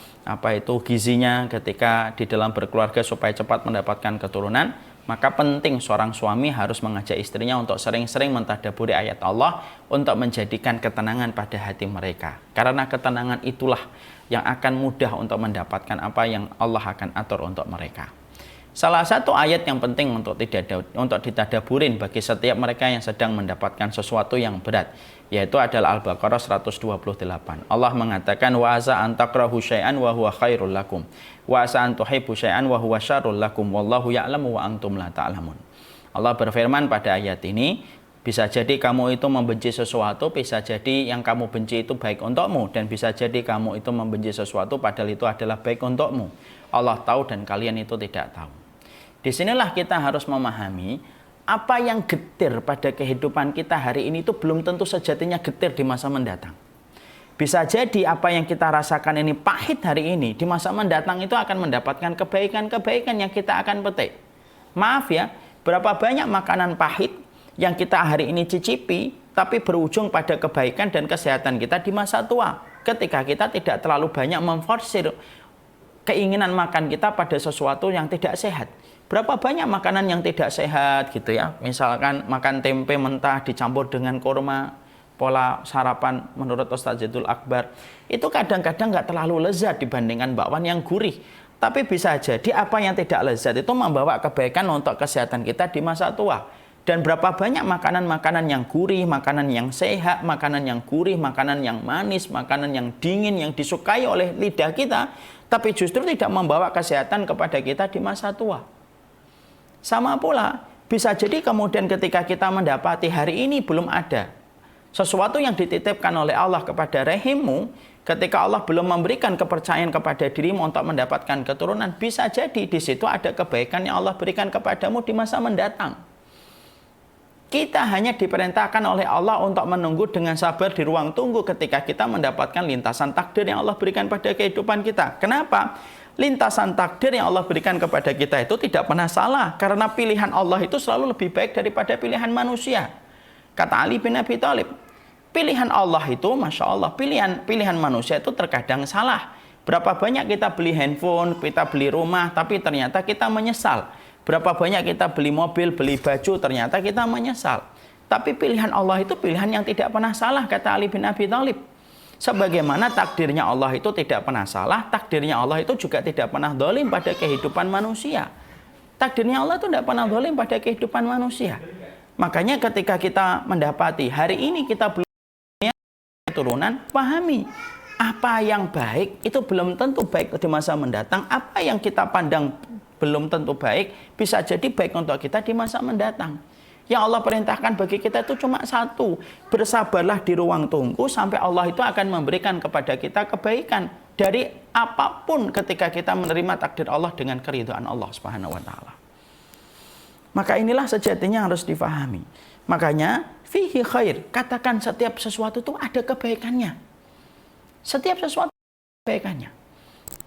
gizinya ketika di dalam berkeluarga supaya cepat mendapatkan keturunan, maka penting seorang suami harus mengajak istrinya untuk sering-sering mentadaburi ayat Allah untuk menjadikan ketenangan pada hati mereka. Karena ketenangan itulah yang akan mudah untuk mendapatkan apa yang Allah akan atur untuk mereka. Salah satu ayat yang penting untuk ditadaburin bagi setiap mereka yang sedang mendapatkan sesuatu yang berat, yaitu adalah Al-Baqarah 128. Allah mengatakan, wa asa an takrahu syai'an wa huwa khairul lakum wa asa an tuhibbu syai'an wa huwa syarrul lakum wallahu ya'lamu wa antum la ta'lamun. Allah berfirman pada ayat ini, bisa jadi kamu itu membenci sesuatu, bisa jadi yang kamu benci itu baik untukmu, dan bisa jadi kamu itu membenci sesuatu padahal itu adalah baik untukmu. Allah tahu dan kalian itu tidak tahu. Disinilah kita harus memahami apa yang getir pada kehidupan kita hari ini itu belum tentu sejatinya getir di masa mendatang. Bisa jadi apa yang kita rasakan ini pahit hari ini, di masa mendatang itu akan mendapatkan kebaikan-kebaikan yang kita akan petik. Maaf ya, berapa banyak makanan pahit yang kita hari ini cicipi, tapi berujung pada kebaikan dan kesehatan kita di masa tua. Ketika kita tidak terlalu banyak memforsir keinginan makan kita pada sesuatu yang tidak sehat. Berapa banyak makanan yang tidak sehat gitu ya. Misalkan makan tempe mentah dicampur dengan kurma, pola sarapan menurut Ustaz Zaidul Akbar. Itu kadang-kadang nggak terlalu lezat dibandingkan bakwan yang gurih. Tapi bisa jadi apa yang tidak lezat itu membawa kebaikan untuk kesehatan kita di masa tua. Dan berapa banyak makanan-makanan yang gurih, makanan yang sehat, makanan yang gurih, makanan yang manis, makanan yang dingin, yang disukai oleh lidah kita, tapi justru tidak membawa kesehatan kepada kita di masa tua. Sama pula, bisa jadi kemudian ketika kita mendapati hari ini belum ada sesuatu yang dititipkan oleh Allah kepada rahimmu, ketika Allah belum memberikan kepercayaan kepada dirimu untuk mendapatkan keturunan, bisa jadi di situ ada kebaikan yang Allah berikan kepadamu di masa mendatang. Kita hanya diperintahkan oleh Allah untuk menunggu dengan sabar di ruang tunggu ketika kita mendapatkan lintasan takdir yang Allah berikan pada kehidupan kita. Kenapa? Lintasan takdir yang Allah berikan kepada kita itu tidak pernah salah. Karena pilihan Allah itu selalu lebih baik daripada pilihan manusia. Kata Ali bin Abi Thalib, pilihan Allah itu, Masya Allah, pilihan manusia itu terkadang salah. Berapa banyak kita beli handphone, kita beli rumah, tapi ternyata kita menyesal. Berapa banyak kita beli mobil, beli baju, ternyata kita menyesal. Tapi pilihan Allah itu pilihan yang tidak pernah salah, kata Ali bin Abi Thalib. Sebagaimana takdirnya Allah itu tidak pernah salah, takdirnya Allah itu juga tidak pernah zalim pada kehidupan manusia. Takdirnya Allah itu tidak pernah zalim pada kehidupan manusia. Makanya ketika kita mendapati hari ini kita belum punya keturunan, pahami. Apa yang baik itu belum tentu baik di masa mendatang. Apa yang kita pandang belum tentu baik, bisa jadi baik untuk kita di masa mendatang. Yang Allah perintahkan bagi kita itu cuma satu, bersabarlah di ruang tunggu sampai Allah itu akan memberikan kepada kita kebaikan dari apapun ketika kita menerima takdir Allah dengan keridhaan Allah Subhanahu wa taala. Maka inilah sejatinya harus difahami. Makanya fihi khair, katakan setiap sesuatu itu ada kebaikannya. Setiap sesuatu ada kebaikannya.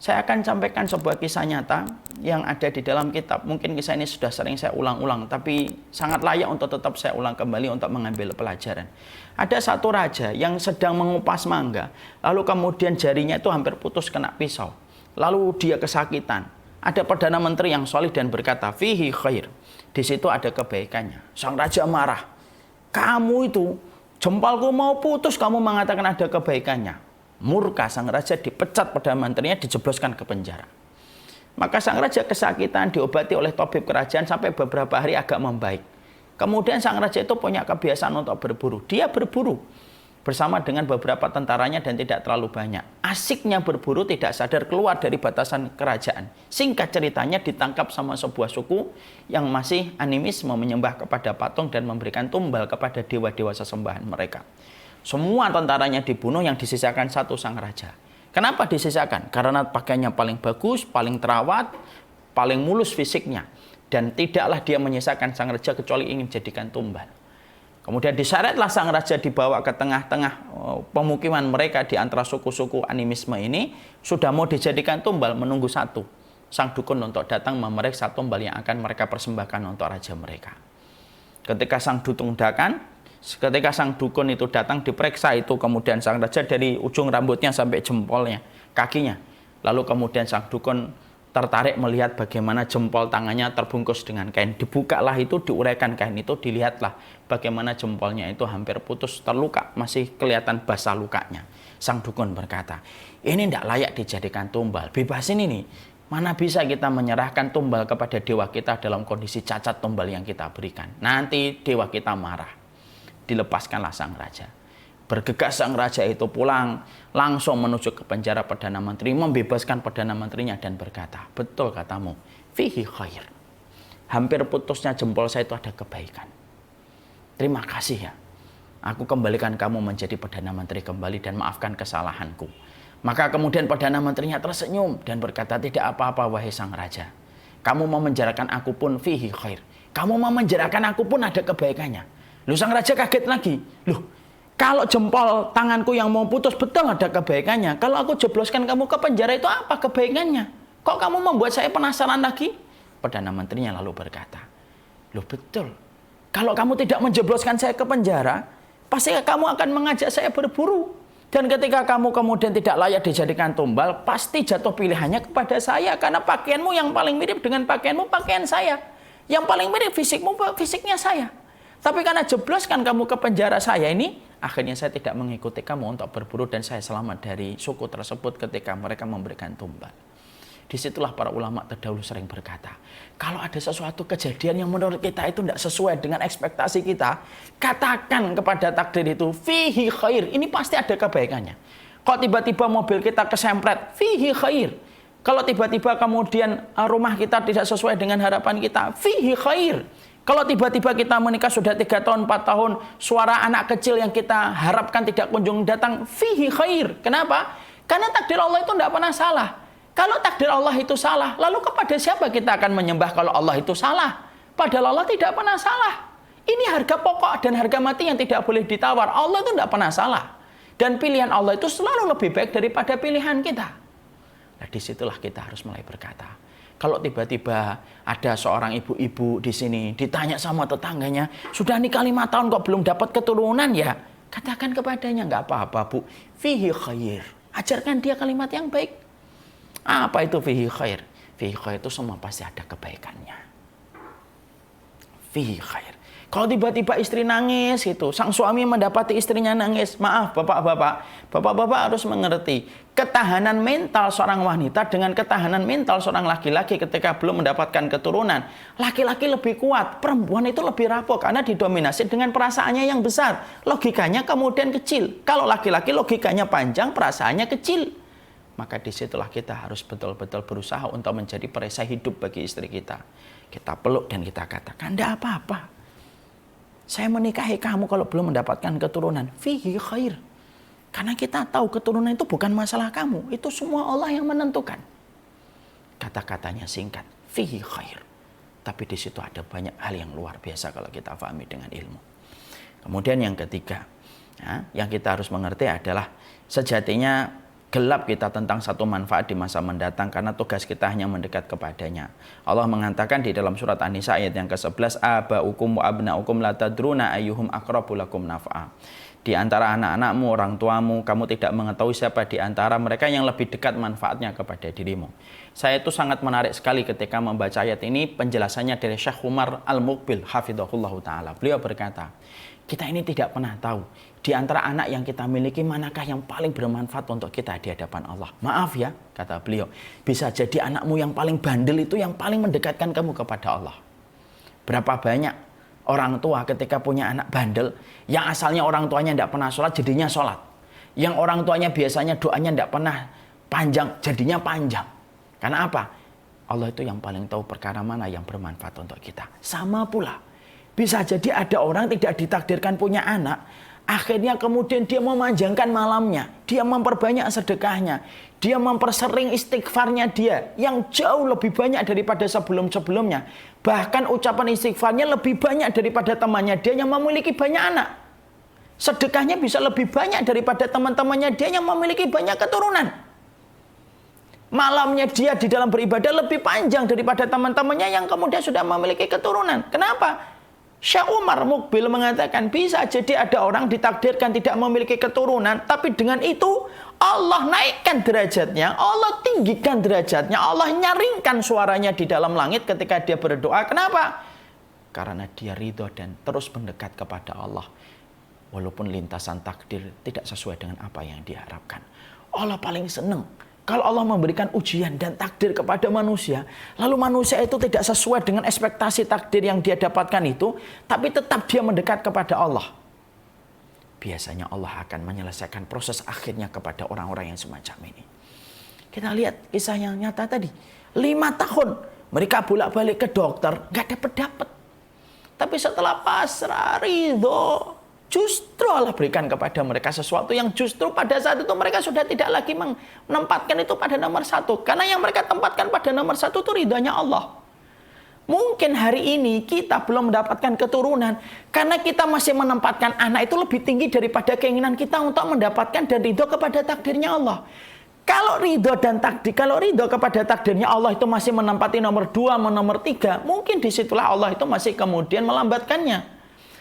Saya akan sampaikan sebuah kisah nyata yang ada di dalam kitab. Mungkin kisah ini sudah sering saya ulang-ulang, tapi sangat layak untuk tetap saya ulang kembali untuk mengambil pelajaran. Ada satu raja yang sedang mengupas mangga, lalu kemudian jarinya itu hampir putus kena pisau. Lalu dia kesakitan. Ada Perdana Menteri yang solih dan berkata, fihi khair. Di situ ada kebaikannya. Sang raja marah. Kamu itu, jempolku mau putus, kamu mengatakan ada kebaikannya. Murka sang raja, dipecat Perdana Menterinya, dijebloskan ke penjara. Maka sang raja kesakitan, diobati oleh tabib kerajaan sampai beberapa hari agak membaik. Kemudian sang raja itu punya kebiasaan untuk berburu. Dia berburu bersama dengan beberapa tentaranya dan tidak terlalu banyak. Asiknya berburu, tidak sadar keluar dari batasan kerajaan. Singkat ceritanya ditangkap sama sebuah suku yang masih animisme, menyembah kepada patung dan memberikan tumbal kepada dewa-dewa sesembahan mereka. Semua tentaranya dibunuh, yang disisakan satu sang raja. Kenapa disisakan? Karena pakaiannya paling bagus, paling terawat, paling mulus fisiknya. Dan tidaklah dia menyisakan sang raja kecuali ingin dijadikan tumbal. Kemudian diseretlah sang raja, dibawa ke tengah-tengah pemukiman mereka di antara suku-suku animisme ini. Sudah mau dijadikan tumbal, menunggu satu sang dukun untuk datang memeriksa tumbal yang akan mereka persembahkan untuk raja mereka. Ketika sang dukun itu datang, diperiksa itu, kemudian sang raja dari ujung rambutnya sampai jempolnya, kakinya. Lalu kemudian sang dukun tertarik melihat bagaimana jempol tangannya terbungkus dengan kain. Dibukalah itu, diuraikan kain itu, dilihatlah bagaimana jempolnya itu hampir putus, terluka, masih kelihatan basah lukanya. Sang dukun berkata, ini tidak layak dijadikan tumbal, bebasin ini. Mana bisa kita menyerahkan tumbal kepada dewa kita dalam kondisi cacat tumbal yang kita berikan. Nanti dewa kita marah. Dilepaskanlah sang raja. Bergegas sang raja itu pulang, langsung menuju ke penjara Perdana Menteri, membebaskan Perdana Menterinya dan berkata, betul katamu, fihi khair. Hampir putusnya jempol saya itu ada kebaikan. Terima kasih ya. Aku kembalikan kamu menjadi Perdana Menteri kembali dan maafkan kesalahanku. Maka kemudian Perdana Menterinya tersenyum dan berkata, tidak apa-apa wahai sang raja. Kamu mau menjarakan aku pun fihi khair. Kamu mau menjarakan aku pun ada kebaikannya. Lu sang raja kaget lagi. Loh, kalau jempol tanganku yang mau putus betul ada kebaikannya. Kalau aku jebloskan kamu ke penjara itu apa kebaikannya? Kok kamu membuat saya penasaran lagi? Perdana Menterinya lalu berkata, loh betul. Kalau kamu tidak menjebloskan saya ke penjara, pasti kamu akan mengajak saya berburu. Dan ketika kamu kemudian tidak layak dijadikan tumbal, pasti jatuh pilihannya kepada saya. Karena pakaianmu yang paling mirip dengan pakaianmu, pakaian saya. Yang paling mirip fisikmu, fisiknya saya. Tapi karena jebloskan kamu ke penjara saya ini, akhirnya saya tidak mengikuti kamu untuk berburu dan saya selamat dari suku tersebut ketika mereka memberikan tumbal. Disitulah para ulama terdahulu sering berkata, kalau ada sesuatu kejadian yang menurut kita itu tidak sesuai dengan ekspektasi kita, katakan kepada takdir itu, fihi khair, ini pasti ada kebaikannya. Kalau tiba-tiba mobil kita kesempret, fihi khair. Kalau tiba-tiba kemudian rumah kita tidak sesuai dengan harapan kita, fihi khair. Kalau tiba-tiba kita menikah sudah 3 tahun, 4 tahun, suara anak kecil yang kita harapkan tidak kunjung datang, fihi khair. Kenapa? Karena takdir Allah itu tidak pernah salah. Kalau takdir Allah itu salah, lalu kepada siapa kita akan menyembah kalau Allah itu salah? Padahal Allah tidak pernah salah. Ini harga pokok dan harga mati yang tidak boleh ditawar. Allah itu tidak pernah salah. Dan pilihan Allah itu selalu lebih baik daripada pilihan kita. Nah, disitulah kita harus mulai berkata, kalau tiba-tiba ada seorang ibu-ibu di sini ditanya sama tetangganya, sudah nikah 5 tahun kok belum dapat keturunan ya? Katakan kepadanya, nggak apa-apa bu, fihi khair. Ajarkan dia kalimat yang baik. Apa itu fihi khair? Fihi khair itu semua pasti ada kebaikannya. Fihi khair. Kalau tiba-tiba istri nangis gitu, sang suami mendapati istrinya nangis, maaf bapak-bapak harus mengerti, ketahanan mental seorang wanita dengan ketahanan mental seorang laki-laki ketika belum mendapatkan keturunan, laki-laki lebih kuat, perempuan itu lebih rapuh karena didominasi dengan perasaannya yang besar, logikanya kemudian kecil. Kalau laki-laki logikanya panjang, perasaannya kecil. Maka disitulah kita harus betul-betul berusaha untuk menjadi perisai hidup bagi istri kita. Kita peluk dan kita katakan, tidak apa-apa. Saya menikahi kamu kalau belum mendapatkan keturunan. Fihi khair. Karena kita tahu keturunan itu bukan masalah kamu, itu semua Allah yang menentukan. Kata-katanya singkat, fihi khair. Tapi di situ ada banyak hal yang luar biasa kalau kita pahami dengan ilmu. Kemudian yang ketiga, yang kita harus mengerti adalah sejatinya gelap kita tentang satu manfaat di masa mendatang karena tugas kita hanya mendekat kepadanya. Allah mengatakan di dalam surat An-Nisa ayat yang ke-11, aba'ukum wa abna'ukum la tadruna ayyuhum aqrabu lakum naf'a. Di antara anak-anakmu, orang tuamu, kamu tidak mengetahui siapa di antara mereka yang lebih dekat manfaatnya kepada dirimu. Saya itu sangat menarik sekali ketika membaca ayat ini, penjelasannya dari Syekh Umar Al-Muqbil hafizahullahu ta'ala. Beliau berkata, kita ini tidak pernah tahu di antara anak yang kita miliki manakah yang paling bermanfaat untuk kita di hadapan Allah. Maaf ya, kata beliau, bisa jadi anakmu yang paling bandel itu yang paling mendekatkan kamu kepada Allah. Berapa banyak orang tua ketika punya anak bandel, yang asalnya orang tuanya tidak pernah sholat, jadinya sholat. Yang orang tuanya biasanya doanya tidak pernah panjang, jadinya panjang. Karena apa? Allah itu yang paling tahu perkara mana yang bermanfaat untuk kita. Sama pula, bisa jadi ada orang tidak ditakdirkan punya anak, akhirnya kemudian dia memanjangkan malamnya, dia memperbanyak sedekahnya, dia mempersering istighfarnya dia yang jauh lebih banyak daripada sebelum-sebelumnya. Bahkan ucapan istighfarnya lebih banyak daripada temannya dia yang memiliki banyak anak. Sedekahnya bisa lebih banyak daripada teman-temannya dia yang memiliki banyak keturunan. Malamnya dia di dalam beribadah lebih panjang daripada teman-temannya yang kemudian sudah memiliki keturunan. Kenapa? Syekh Umar Muqbil mengatakan bisa jadi ada orang ditakdirkan tidak memiliki keturunan, tapi dengan itu Allah naikkan derajatnya, Allah tinggikan derajatnya, Allah nyaringkan suaranya di dalam langit ketika dia berdoa. Kenapa? Karena dia ridho dan terus mendekat kepada Allah. Walaupun lintasan takdir tidak sesuai dengan apa yang diharapkan. Allah paling senang kalau Allah memberikan ujian dan takdir kepada manusia, lalu manusia itu tidak sesuai dengan ekspektasi takdir yang dia dapatkan itu, tapi tetap dia mendekat kepada Allah. Biasanya Allah akan menyelesaikan proses akhirnya kepada orang-orang yang semacam ini. Kita lihat kisah yang nyata tadi. 5 tahun mereka bolak-balik ke dokter, nggak dapat. Tapi setelah pasrah, ridho, justru Allah berikan kepada mereka sesuatu yang justru pada saat itu mereka sudah tidak lagi menempatkan itu pada nomor 1. Karena yang mereka tempatkan pada nomor 1 itu ridhonya Allah. Mungkin hari ini kita belum mendapatkan keturunan karena kita masih menempatkan anak itu lebih tinggi daripada keinginan kita untuk mendapatkan dan ridho kepada takdirnya Allah. Kalau ridho kepada takdirnya Allah itu masih menempati nomor 2, nomor 3, mungkin disitulah Allah itu masih kemudian melambatkannya.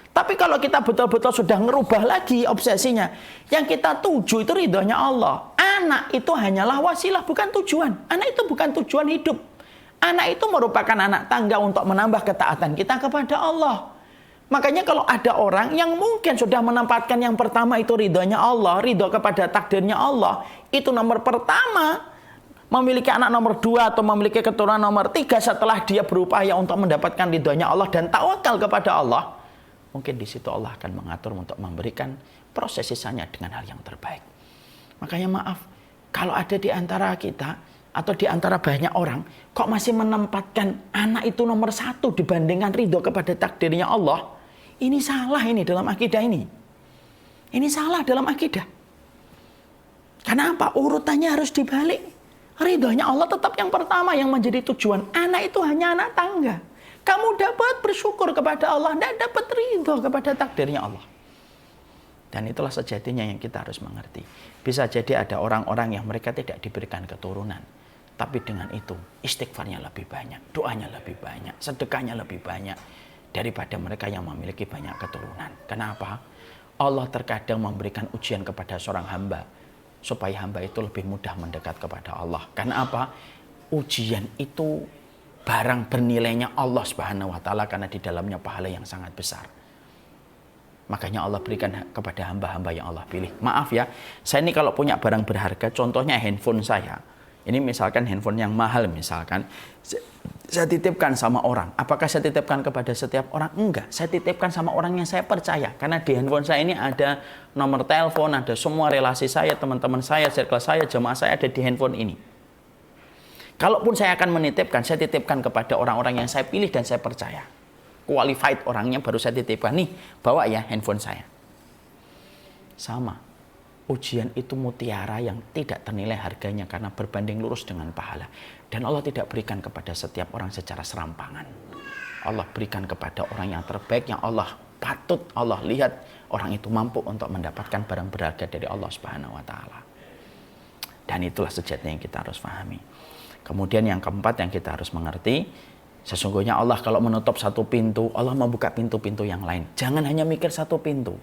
Tapi kalau kita betul-betul sudah ngerubah lagi obsesinya, yang kita tuju itu ridhonya Allah. Anak itu hanyalah wasilah, bukan tujuan. Anak itu bukan tujuan hidup. Anak itu merupakan anak tangga untuk menambah ketaatan kita kepada Allah. Makanya kalau ada orang yang mungkin sudah menempatkan yang pertama itu ridhonya Allah, ridho kepada takdirnya Allah, itu nomor pertama, memiliki anak nomor 2 atau memiliki keturunan nomor 3 setelah dia berupaya untuk mendapatkan ridhonya Allah dan tawakal kepada Allah, mungkin di situ Allah akan mengatur untuk memberikan proses sisanya dengan hal yang terbaik. Makanya maaf, kalau ada di antara kita atau di antara banyak orang kok masih menempatkan anak itu nomor 1 dibandingkan ridho kepada takdirnya Allah, ini salah ini dalam akidah ini. Ini salah dalam akidah. Karena apa? Urutannya harus dibalik. Ridhonya Allah tetap yang pertama yang menjadi tujuan. Anak itu hanya anak tangga. Kamu dapat bersyukur kepada Allah, tidak dapat ridho kepada takdirnya Allah. Dan itulah sejatinya yang kita harus mengerti. Bisa jadi ada orang-orang yang mereka tidak diberikan keturunan, tapi dengan itu istighfarnya lebih banyak, doanya lebih banyak, sedekahnya lebih banyak daripada mereka yang memiliki banyak keturunan. Kenapa? Allah terkadang memberikan ujian kepada seorang hamba supaya hamba itu lebih mudah mendekat kepada Allah. Karena apa? Ujian itu barang bernilainya Allah Subhanahu wa taala karena di dalamnya pahala yang sangat besar. Makanya Allah berikan kepada hamba-hamba yang Allah pilih. Maaf ya, saya ini kalau punya barang berharga, contohnya handphone saya. Ini misalkan handphone yang mahal misalkan, saya titipkan sama orang. Apakah saya titipkan kepada setiap orang? Enggak, saya titipkan sama orang yang saya percaya. Karena di handphone saya ini ada nomor telepon, ada semua relasi saya, teman-teman saya, circle saya, jemaah saya ada di handphone ini. Kalaupun saya akan menitipkan, saya titipkan kepada orang-orang yang saya pilih dan saya percaya. Qualified orangnya baru saya titipkan. Nih, bawa ya handphone saya. Sama. Ujian itu mutiara yang tidak ternilai harganya karena berbanding lurus dengan pahala. Dan Allah tidak berikan kepada setiap orang secara serampangan. Allah berikan kepada orang yang terbaik, yang Allah patut Allah lihat orang itu mampu untuk mendapatkan barang berharga dari Allah Subhanahu wa taala. Dan itulah sejatinya yang kita harus pahami. Kemudian yang keempat yang kita harus mengerti, sesungguhnya Allah kalau menutup satu pintu, Allah membuka pintu-pintu yang lain. Jangan hanya mikir satu pintu.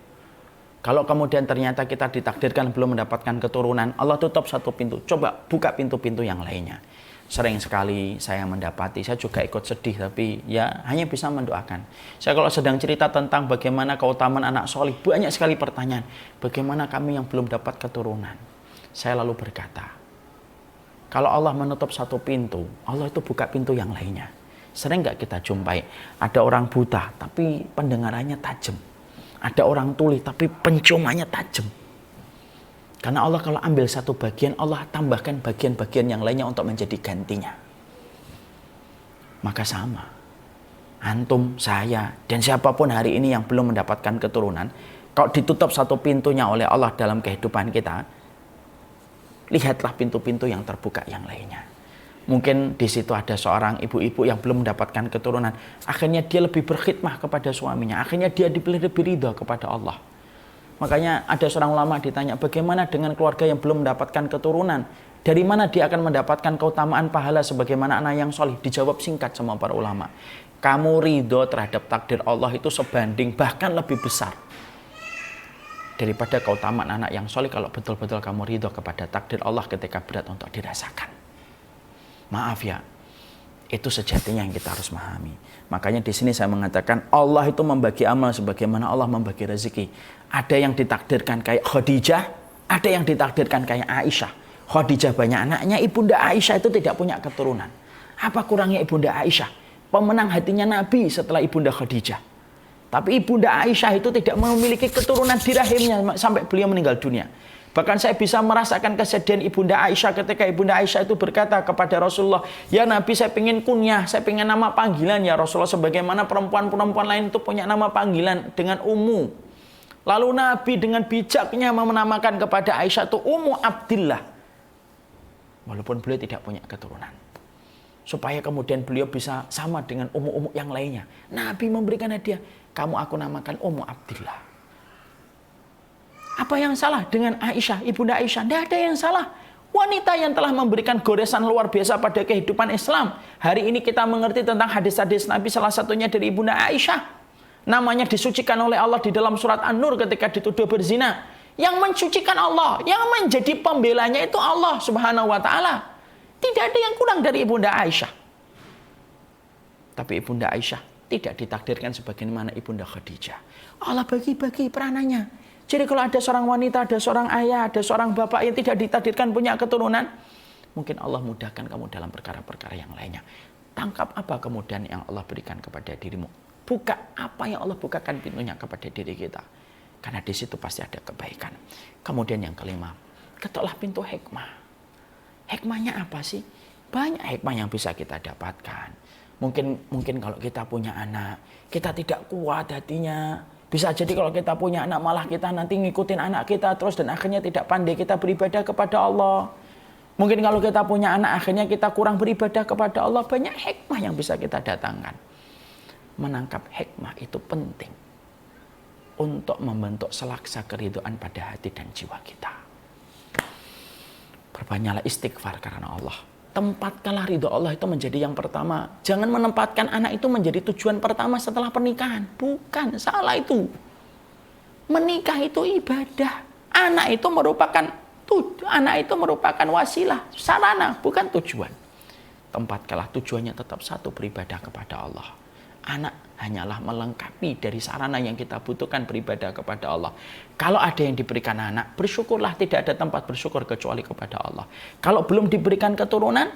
Kalau kemudian ternyata kita ditakdirkan belum mendapatkan keturunan, Allah tutup satu pintu. Coba buka pintu-pintu yang lainnya. Sering sekali saya mendapati, saya juga ikut sedih, tapi ya hanya bisa mendoakan. Saya kalau sedang cerita tentang bagaimana keutamaan anak solih, banyak sekali pertanyaan. Bagaimana kami yang belum dapat keturunan? Saya lalu berkata, kalau Allah menutup satu pintu, Allah itu buka pintu yang lainnya. Sering nggak kita jumpai, ada orang buta, tapi pendengarannya tajam. Ada orang tuli tapi penciumannya tajam. Karena Allah kalau ambil satu bagian, Allah tambahkan bagian-bagian yang lainnya untuk menjadi gantinya. Maka sama. Antum, saya, dan siapapun hari ini yang belum mendapatkan keturunan, kalau ditutup satu pintunya oleh Allah dalam kehidupan kita, lihatlah pintu-pintu yang terbuka yang lainnya. Mungkin di situ ada seorang ibu-ibu yang belum mendapatkan keturunan. Akhirnya dia lebih berkhidmah kepada suaminya. Akhirnya dia lebih ridha kepada Allah. Makanya ada seorang ulama ditanya, bagaimana dengan keluarga yang belum mendapatkan keturunan? Dari mana dia akan mendapatkan keutamaan pahala sebagaimana anak yang solih? Dijawab singkat sama para ulama. Kamu ridho terhadap takdir Allah itu sebanding bahkan lebih besar daripada keutamaan anak yang solih kalau betul-betul kamu ridho kepada takdir Allah ketika berat untuk dirasakan. Maaf ya, itu sejatinya yang kita harus memahami. Makanya di sini saya mengatakan Allah itu membagi amal sebagaimana Allah membagi rezeki. Ada yang ditakdirkan kayak Khadijah, ada yang ditakdirkan kayak Aisyah. Khadijah banyak anaknya, ibunda Aisyah itu tidak punya keturunan. Apa kurangnya ibunda Aisyah? Pemenang hatinya Nabi setelah ibunda Khadijah. Tapi ibunda Aisyah itu tidak memiliki keturunan di rahimnya sampai beliau meninggal dunia. Bahkan saya bisa merasakan kesedihan ibunda Aisyah ketika ibunda Aisyah itu berkata kepada Rasulullah, ya Nabi, saya pengen kunyah, saya pengen nama panggilan ya Rasulullah, sebagaimana perempuan-perempuan lain itu punya nama panggilan dengan Ummu. Lalu Nabi dengan bijaknya menamakan kepada Aisyah itu Ummu Abdillah, walaupun beliau tidak punya keturunan. Supaya kemudian beliau bisa sama dengan ummu-ummu yang lainnya. Nabi memberikan hadiah, kamu aku namakan Ummu Abdillah. Apa yang salah dengan Aisyah, ibunda Aisyah? Tidak ada yang salah. Wanita yang telah memberikan goresan luar biasa pada kehidupan Islam. Hari ini kita mengerti tentang hadis-hadis Nabi, salah satunya dari ibunda Aisyah. Namanya disucikan oleh Allah di dalam surat An-Nur ketika dituduh berzina. Yang mensucikan Allah, yang menjadi pembelanya itu Allah Subhanahu wa ta'ala. Tidak ada yang kurang dari ibunda Aisyah. Tapi ibunda Aisyah tidak ditakdirkan sebagaimana ibunda Khadijah. Allah bagi-bagi peranannya. Jadi kalau ada seorang wanita, ada seorang ayah, ada seorang bapak yang tidak ditakdirkan punya keturunan, mungkin Allah mudahkan kamu dalam perkara-perkara yang lainnya. Tangkap apa kemudian yang Allah berikan kepada dirimu. Buka apa yang Allah bukakan pintunya kepada diri kita. Karena di situ pasti ada kebaikan. Kemudian yang kelima, ketuklah pintu hikmah. Hikmahnya apa sih? Banyak hikmah yang bisa kita dapatkan. Mungkin kalau kita punya anak, kita tidak kuat hatinya. Bisa jadi kalau kita punya anak malah kita nanti ngikutin anak kita terus dan akhirnya tidak pandai kita beribadah kepada Allah. Mungkin kalau kita punya anak akhirnya kita kurang beribadah kepada Allah. Banyak hikmah yang bisa kita datangkan. Menangkap hikmah itu penting untuk membentuk selaksa keridhaan pada hati dan jiwa kita. Perbanyaklah istighfar karena Allah. Tempatkanlah ridho Allah itu menjadi yang pertama. Jangan menempatkan anak itu menjadi tujuan pertama setelah pernikahan. Bukan, salah itu. Menikah itu ibadah. Anak itu merupakan wasilah, sarana, bukan tujuan. Tempatkanlah tujuannya tetap satu, beribadah kepada Allah. Anak hanyalah melengkapi dari sarana yang kita butuhkan beribadah kepada Allah. Kalau ada yang diberikan anak, bersyukurlah, tidak ada tempat bersyukur kecuali kepada Allah. Kalau belum diberikan keturunan,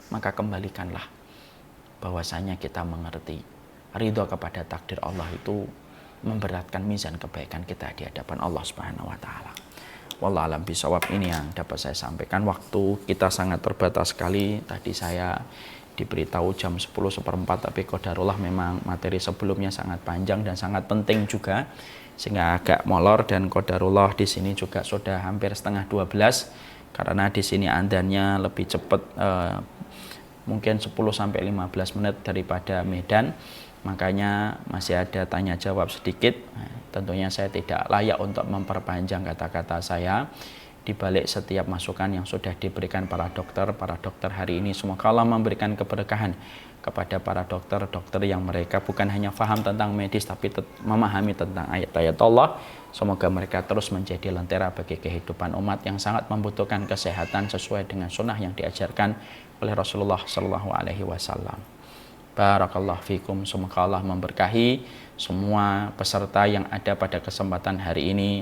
maka kembalikanlah bahwasanya kita mengerti ridho kepada takdir Allah itu memberatkan mizan kebaikan kita di hadapan Allah Subhanahu wa taala. Wallahu a'lam bishawab. Ini yang dapat saya sampaikan. Waktu kita sangat terbatas sekali. Tadi saya diberitahu jam 10:15, tapi qadarullah memang materi sebelumnya sangat panjang dan sangat penting juga, sehingga agak molor, dan qadarullah di sini juga sudah hampir setengah 12 karena di sini adzannya lebih cepat, mungkin 10-15 menit daripada Medan, makanya masih ada tanya jawab sedikit. Tentunya saya tidak layak untuk memperpanjang kata-kata saya di balik setiap masukan yang sudah diberikan para dokter hari ini. Semoga Allah memberikan keberkahan kepada para dokter yang mereka bukan hanya paham tentang medis tapi memahami tentang ayat-ayat Allah. Semoga mereka terus menjadi lentera bagi kehidupan umat yang sangat membutuhkan kesehatan sesuai dengan sunnah yang diajarkan oleh Rasulullah Shallallahu Alaihi Wasallam. Barakallahu fikum. Semoga Allah memberkahi semua peserta yang ada pada kesempatan hari ini.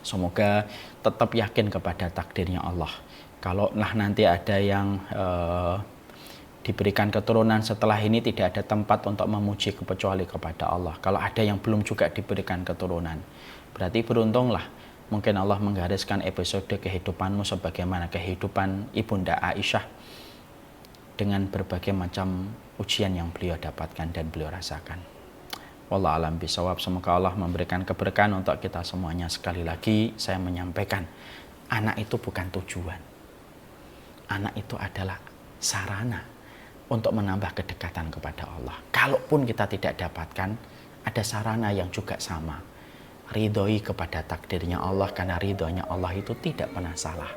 Semoga tetap yakin kepada takdirnya Allah. Kalau nanti ada yang diberikan keturunan setelah ini, tidak ada tempat untuk memuji kecuali kepada Allah. Kalau ada yang belum juga diberikan keturunan, berarti beruntunglah. Mungkin Allah menggariskan episode kehidupanmu sebagaimana kehidupan Ibunda Aisyah, dengan berbagai macam ujian yang beliau dapatkan dan beliau rasakan. Wallahu a'lam bishawab. Semoga Allah memberikan keberkahan untuk kita semuanya. Sekali lagi saya menyampaikan, anak itu bukan tujuan. Anak itu adalah sarana untuk menambah kedekatan kepada Allah. Kalaupun kita tidak dapatkan, ada sarana yang juga sama. Ridhoi kepada takdirnya Allah, karena ridhonya Allah itu tidak pernah salah.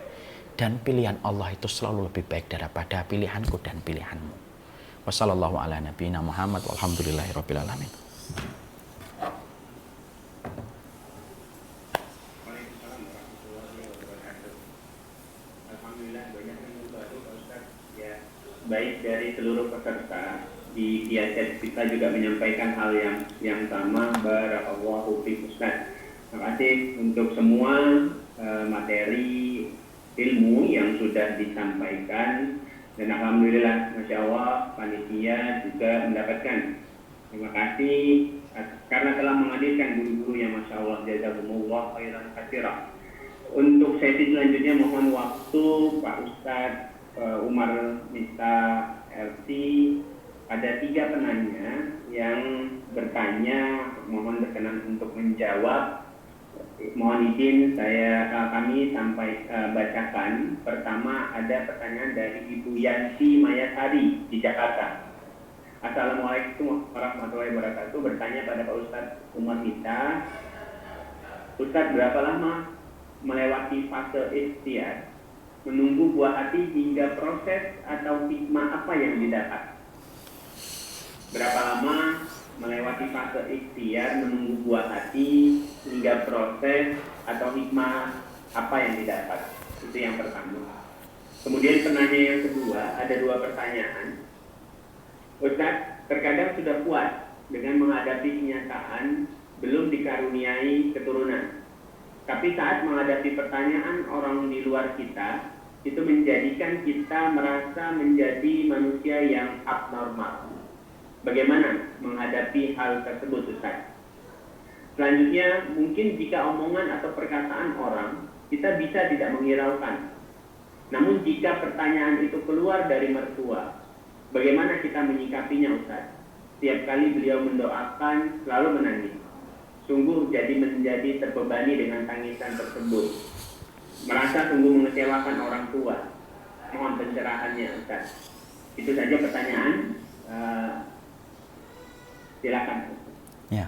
Dan pilihan Allah itu selalu lebih baik daripada pilihanku dan pilihanmu. Wassallallahu ala nabiyina Muhammad walhamdulillahirabbil alamin. Alhamdulillah banyak yang membantu Pak Ustaz. Ya, baik dari seluruh peserta di chat kita juga menyampaikan hal yang sama. Barakallahu fiik Ustaz. Terima kasih untuk semua materi ilmu yang sudah disampaikan, dan alhamdulillah, masya Allah, panitia juga mendapatkan. Terima kasih karena telah menghadirkan guru-guru yang masya Allah, jazakumullah khairan katsira. Untuk sesi selanjutnya mohon waktu Pak Ustadz Umar Miftah LC. Ada 3 penanya yang bertanya, mohon berkenan untuk menjawab. Mohon izin kami bacakan. Pertama ada pertanyaan dari Ibu Yanti Mayasari di Jakarta. Assalamualaikum warahmatullahi wabarakatuh. Bertanya pada Pak Ustadz Umar Miftah, Ustadz, berapa lama melewati fase ikhtiar, menunggu buah hati hingga proses atau hikmah apa yang didapat? Berapa lama melewati fase ikhtiar, menunggu buah hati hingga proses atau hikmah apa yang didapat? Itu yang pertama. Kemudian penanya yang kedua, ada 2 pertanyaan. Ustadz, terkadang sudah puas dengan menghadapi kenyataan belum dikaruniai keturunan. Tapi saat menghadapi pertanyaan orang di luar kita, itu menjadikan kita merasa menjadi manusia yang abnormal. Bagaimana menghadapi hal tersebut, Ustaz? Selanjutnya, mungkin jika omongan atau perkataan orang, kita bisa tidak menghiraukan. Namun jika pertanyaan itu keluar dari mertua, bagaimana kita menyikapinya, Ustaz? Setiap kali beliau mendoakan, selalu menangis. Sungguh menjadi terbebani dengan tangisan tersebut. Merasa sungguh mengecewakan orang tua. Mohon pencerahannya, Ustaz. Itu saja pertanyaan. Silakan. Ya.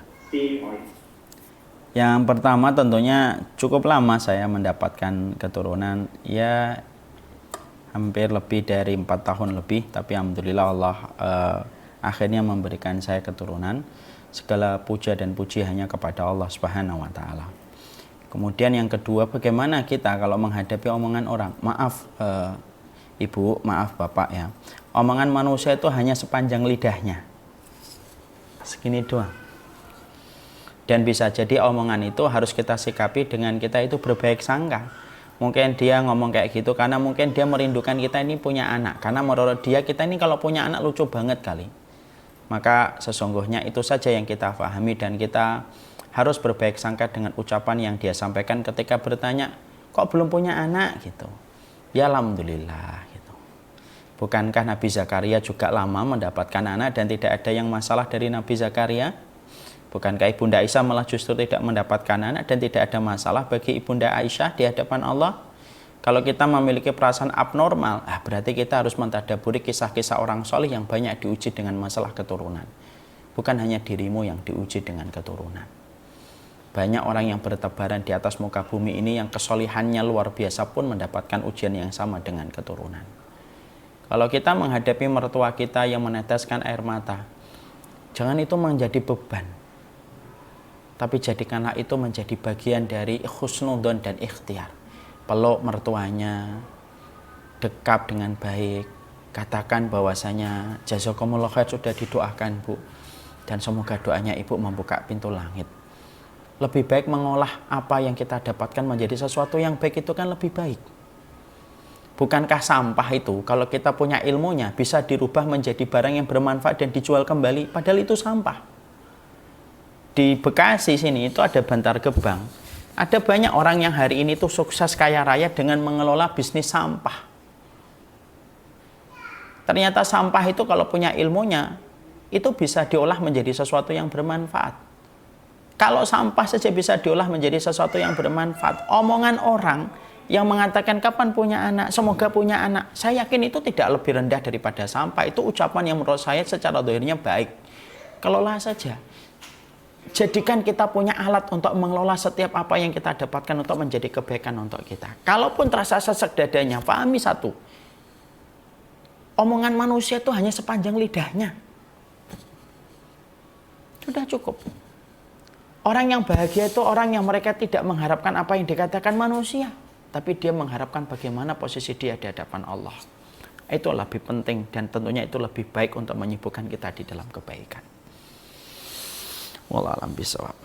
Yang pertama, tentunya cukup lama saya mendapatkan keturunan. Ya, hampir lebih dari 4 tahun lebih. Tapi alhamdulillah Allah akhirnya memberikan saya keturunan. Segala puja dan puji hanya kepada Allah Subhanahu wa Ta'ala. Kemudian yang kedua, bagaimana kita kalau menghadapi omongan orang? Maaf Ibu, maaf Bapak ya. Omongan manusia itu hanya sepanjang lidahnya. Segini doang. Dan bisa jadi omongan itu harus kita sikapi dengan kita itu berbaik sangka. Mungkin dia ngomong kayak gitu karena mungkin dia merindukan kita ini punya anak. Karena menurut dia kita ini kalau punya anak lucu banget kali. Maka sesungguhnya itu saja yang kita pahami, dan kita harus berbaik sangka dengan ucapan yang dia sampaikan ketika bertanya, kok belum punya anak gitu. Ya alhamdulillah gitu. Bukankah Nabi Zakaria juga lama mendapatkan anak dan tidak ada yang masalah dari Nabi Zakaria? Bukankah Ibunda Aisyah malah justru tidak mendapatkan anak dan tidak ada masalah bagi Ibunda Aisyah di hadapan Allah? Kalau kita memiliki perasaan abnormal, berarti kita harus mentadaburi kisah-kisah orang soleh yang banyak diuji dengan masalah keturunan. Bukan hanya dirimu yang diuji dengan keturunan. Banyak orang yang bertebaran di atas muka bumi ini yang kesolihannya luar biasa pun mendapatkan ujian yang sama dengan keturunan. Kalau kita menghadapi mertua kita yang meneteskan air mata, jangan itu menjadi beban. Tapi jadikanlah itu menjadi bagian dari husnudzon dan ikhtiar. Peluk mertuanya, dekap dengan baik, katakan bahwasanya jazakumullah khair, sudah didoakan Bu, dan semoga doanya Ibu membuka pintu langit. Lebih baik mengolah apa yang kita dapatkan menjadi sesuatu yang baik, itu kan lebih baik. Bukankah sampah itu kalau kita punya ilmunya bisa dirubah menjadi barang yang bermanfaat dan dijual kembali, padahal itu sampah. Di Bekasi sini itu ada Bantar Gebang. Ada banyak orang yang hari ini tuh sukses kaya raya dengan mengelola bisnis sampah. Ternyata sampah itu kalau punya ilmunya, itu bisa diolah menjadi sesuatu yang bermanfaat. Kalau sampah saja bisa diolah menjadi sesuatu yang bermanfaat, omongan orang yang mengatakan kapan punya anak, semoga punya anak, saya yakin itu tidak lebih rendah daripada sampah. Itu ucapan yang menurut saya secara dohirnya baik. Kelola saja. Jadikan kita punya alat untuk mengelola setiap apa yang kita dapatkan untuk menjadi kebaikan untuk kita. Kalaupun terasa sesek dadanya, pahami satu. Omongan manusia itu hanya sepanjang lidahnya. Sudah cukup. Orang yang bahagia itu orang yang mereka tidak mengharapkan apa yang dikatakan manusia, tapi dia mengharapkan bagaimana posisi dia di hadapan Allah. Itu lebih penting dan tentunya itu lebih baik untuk menyibukkan kita di dalam kebaikan. Wallahu a'lam bishawab.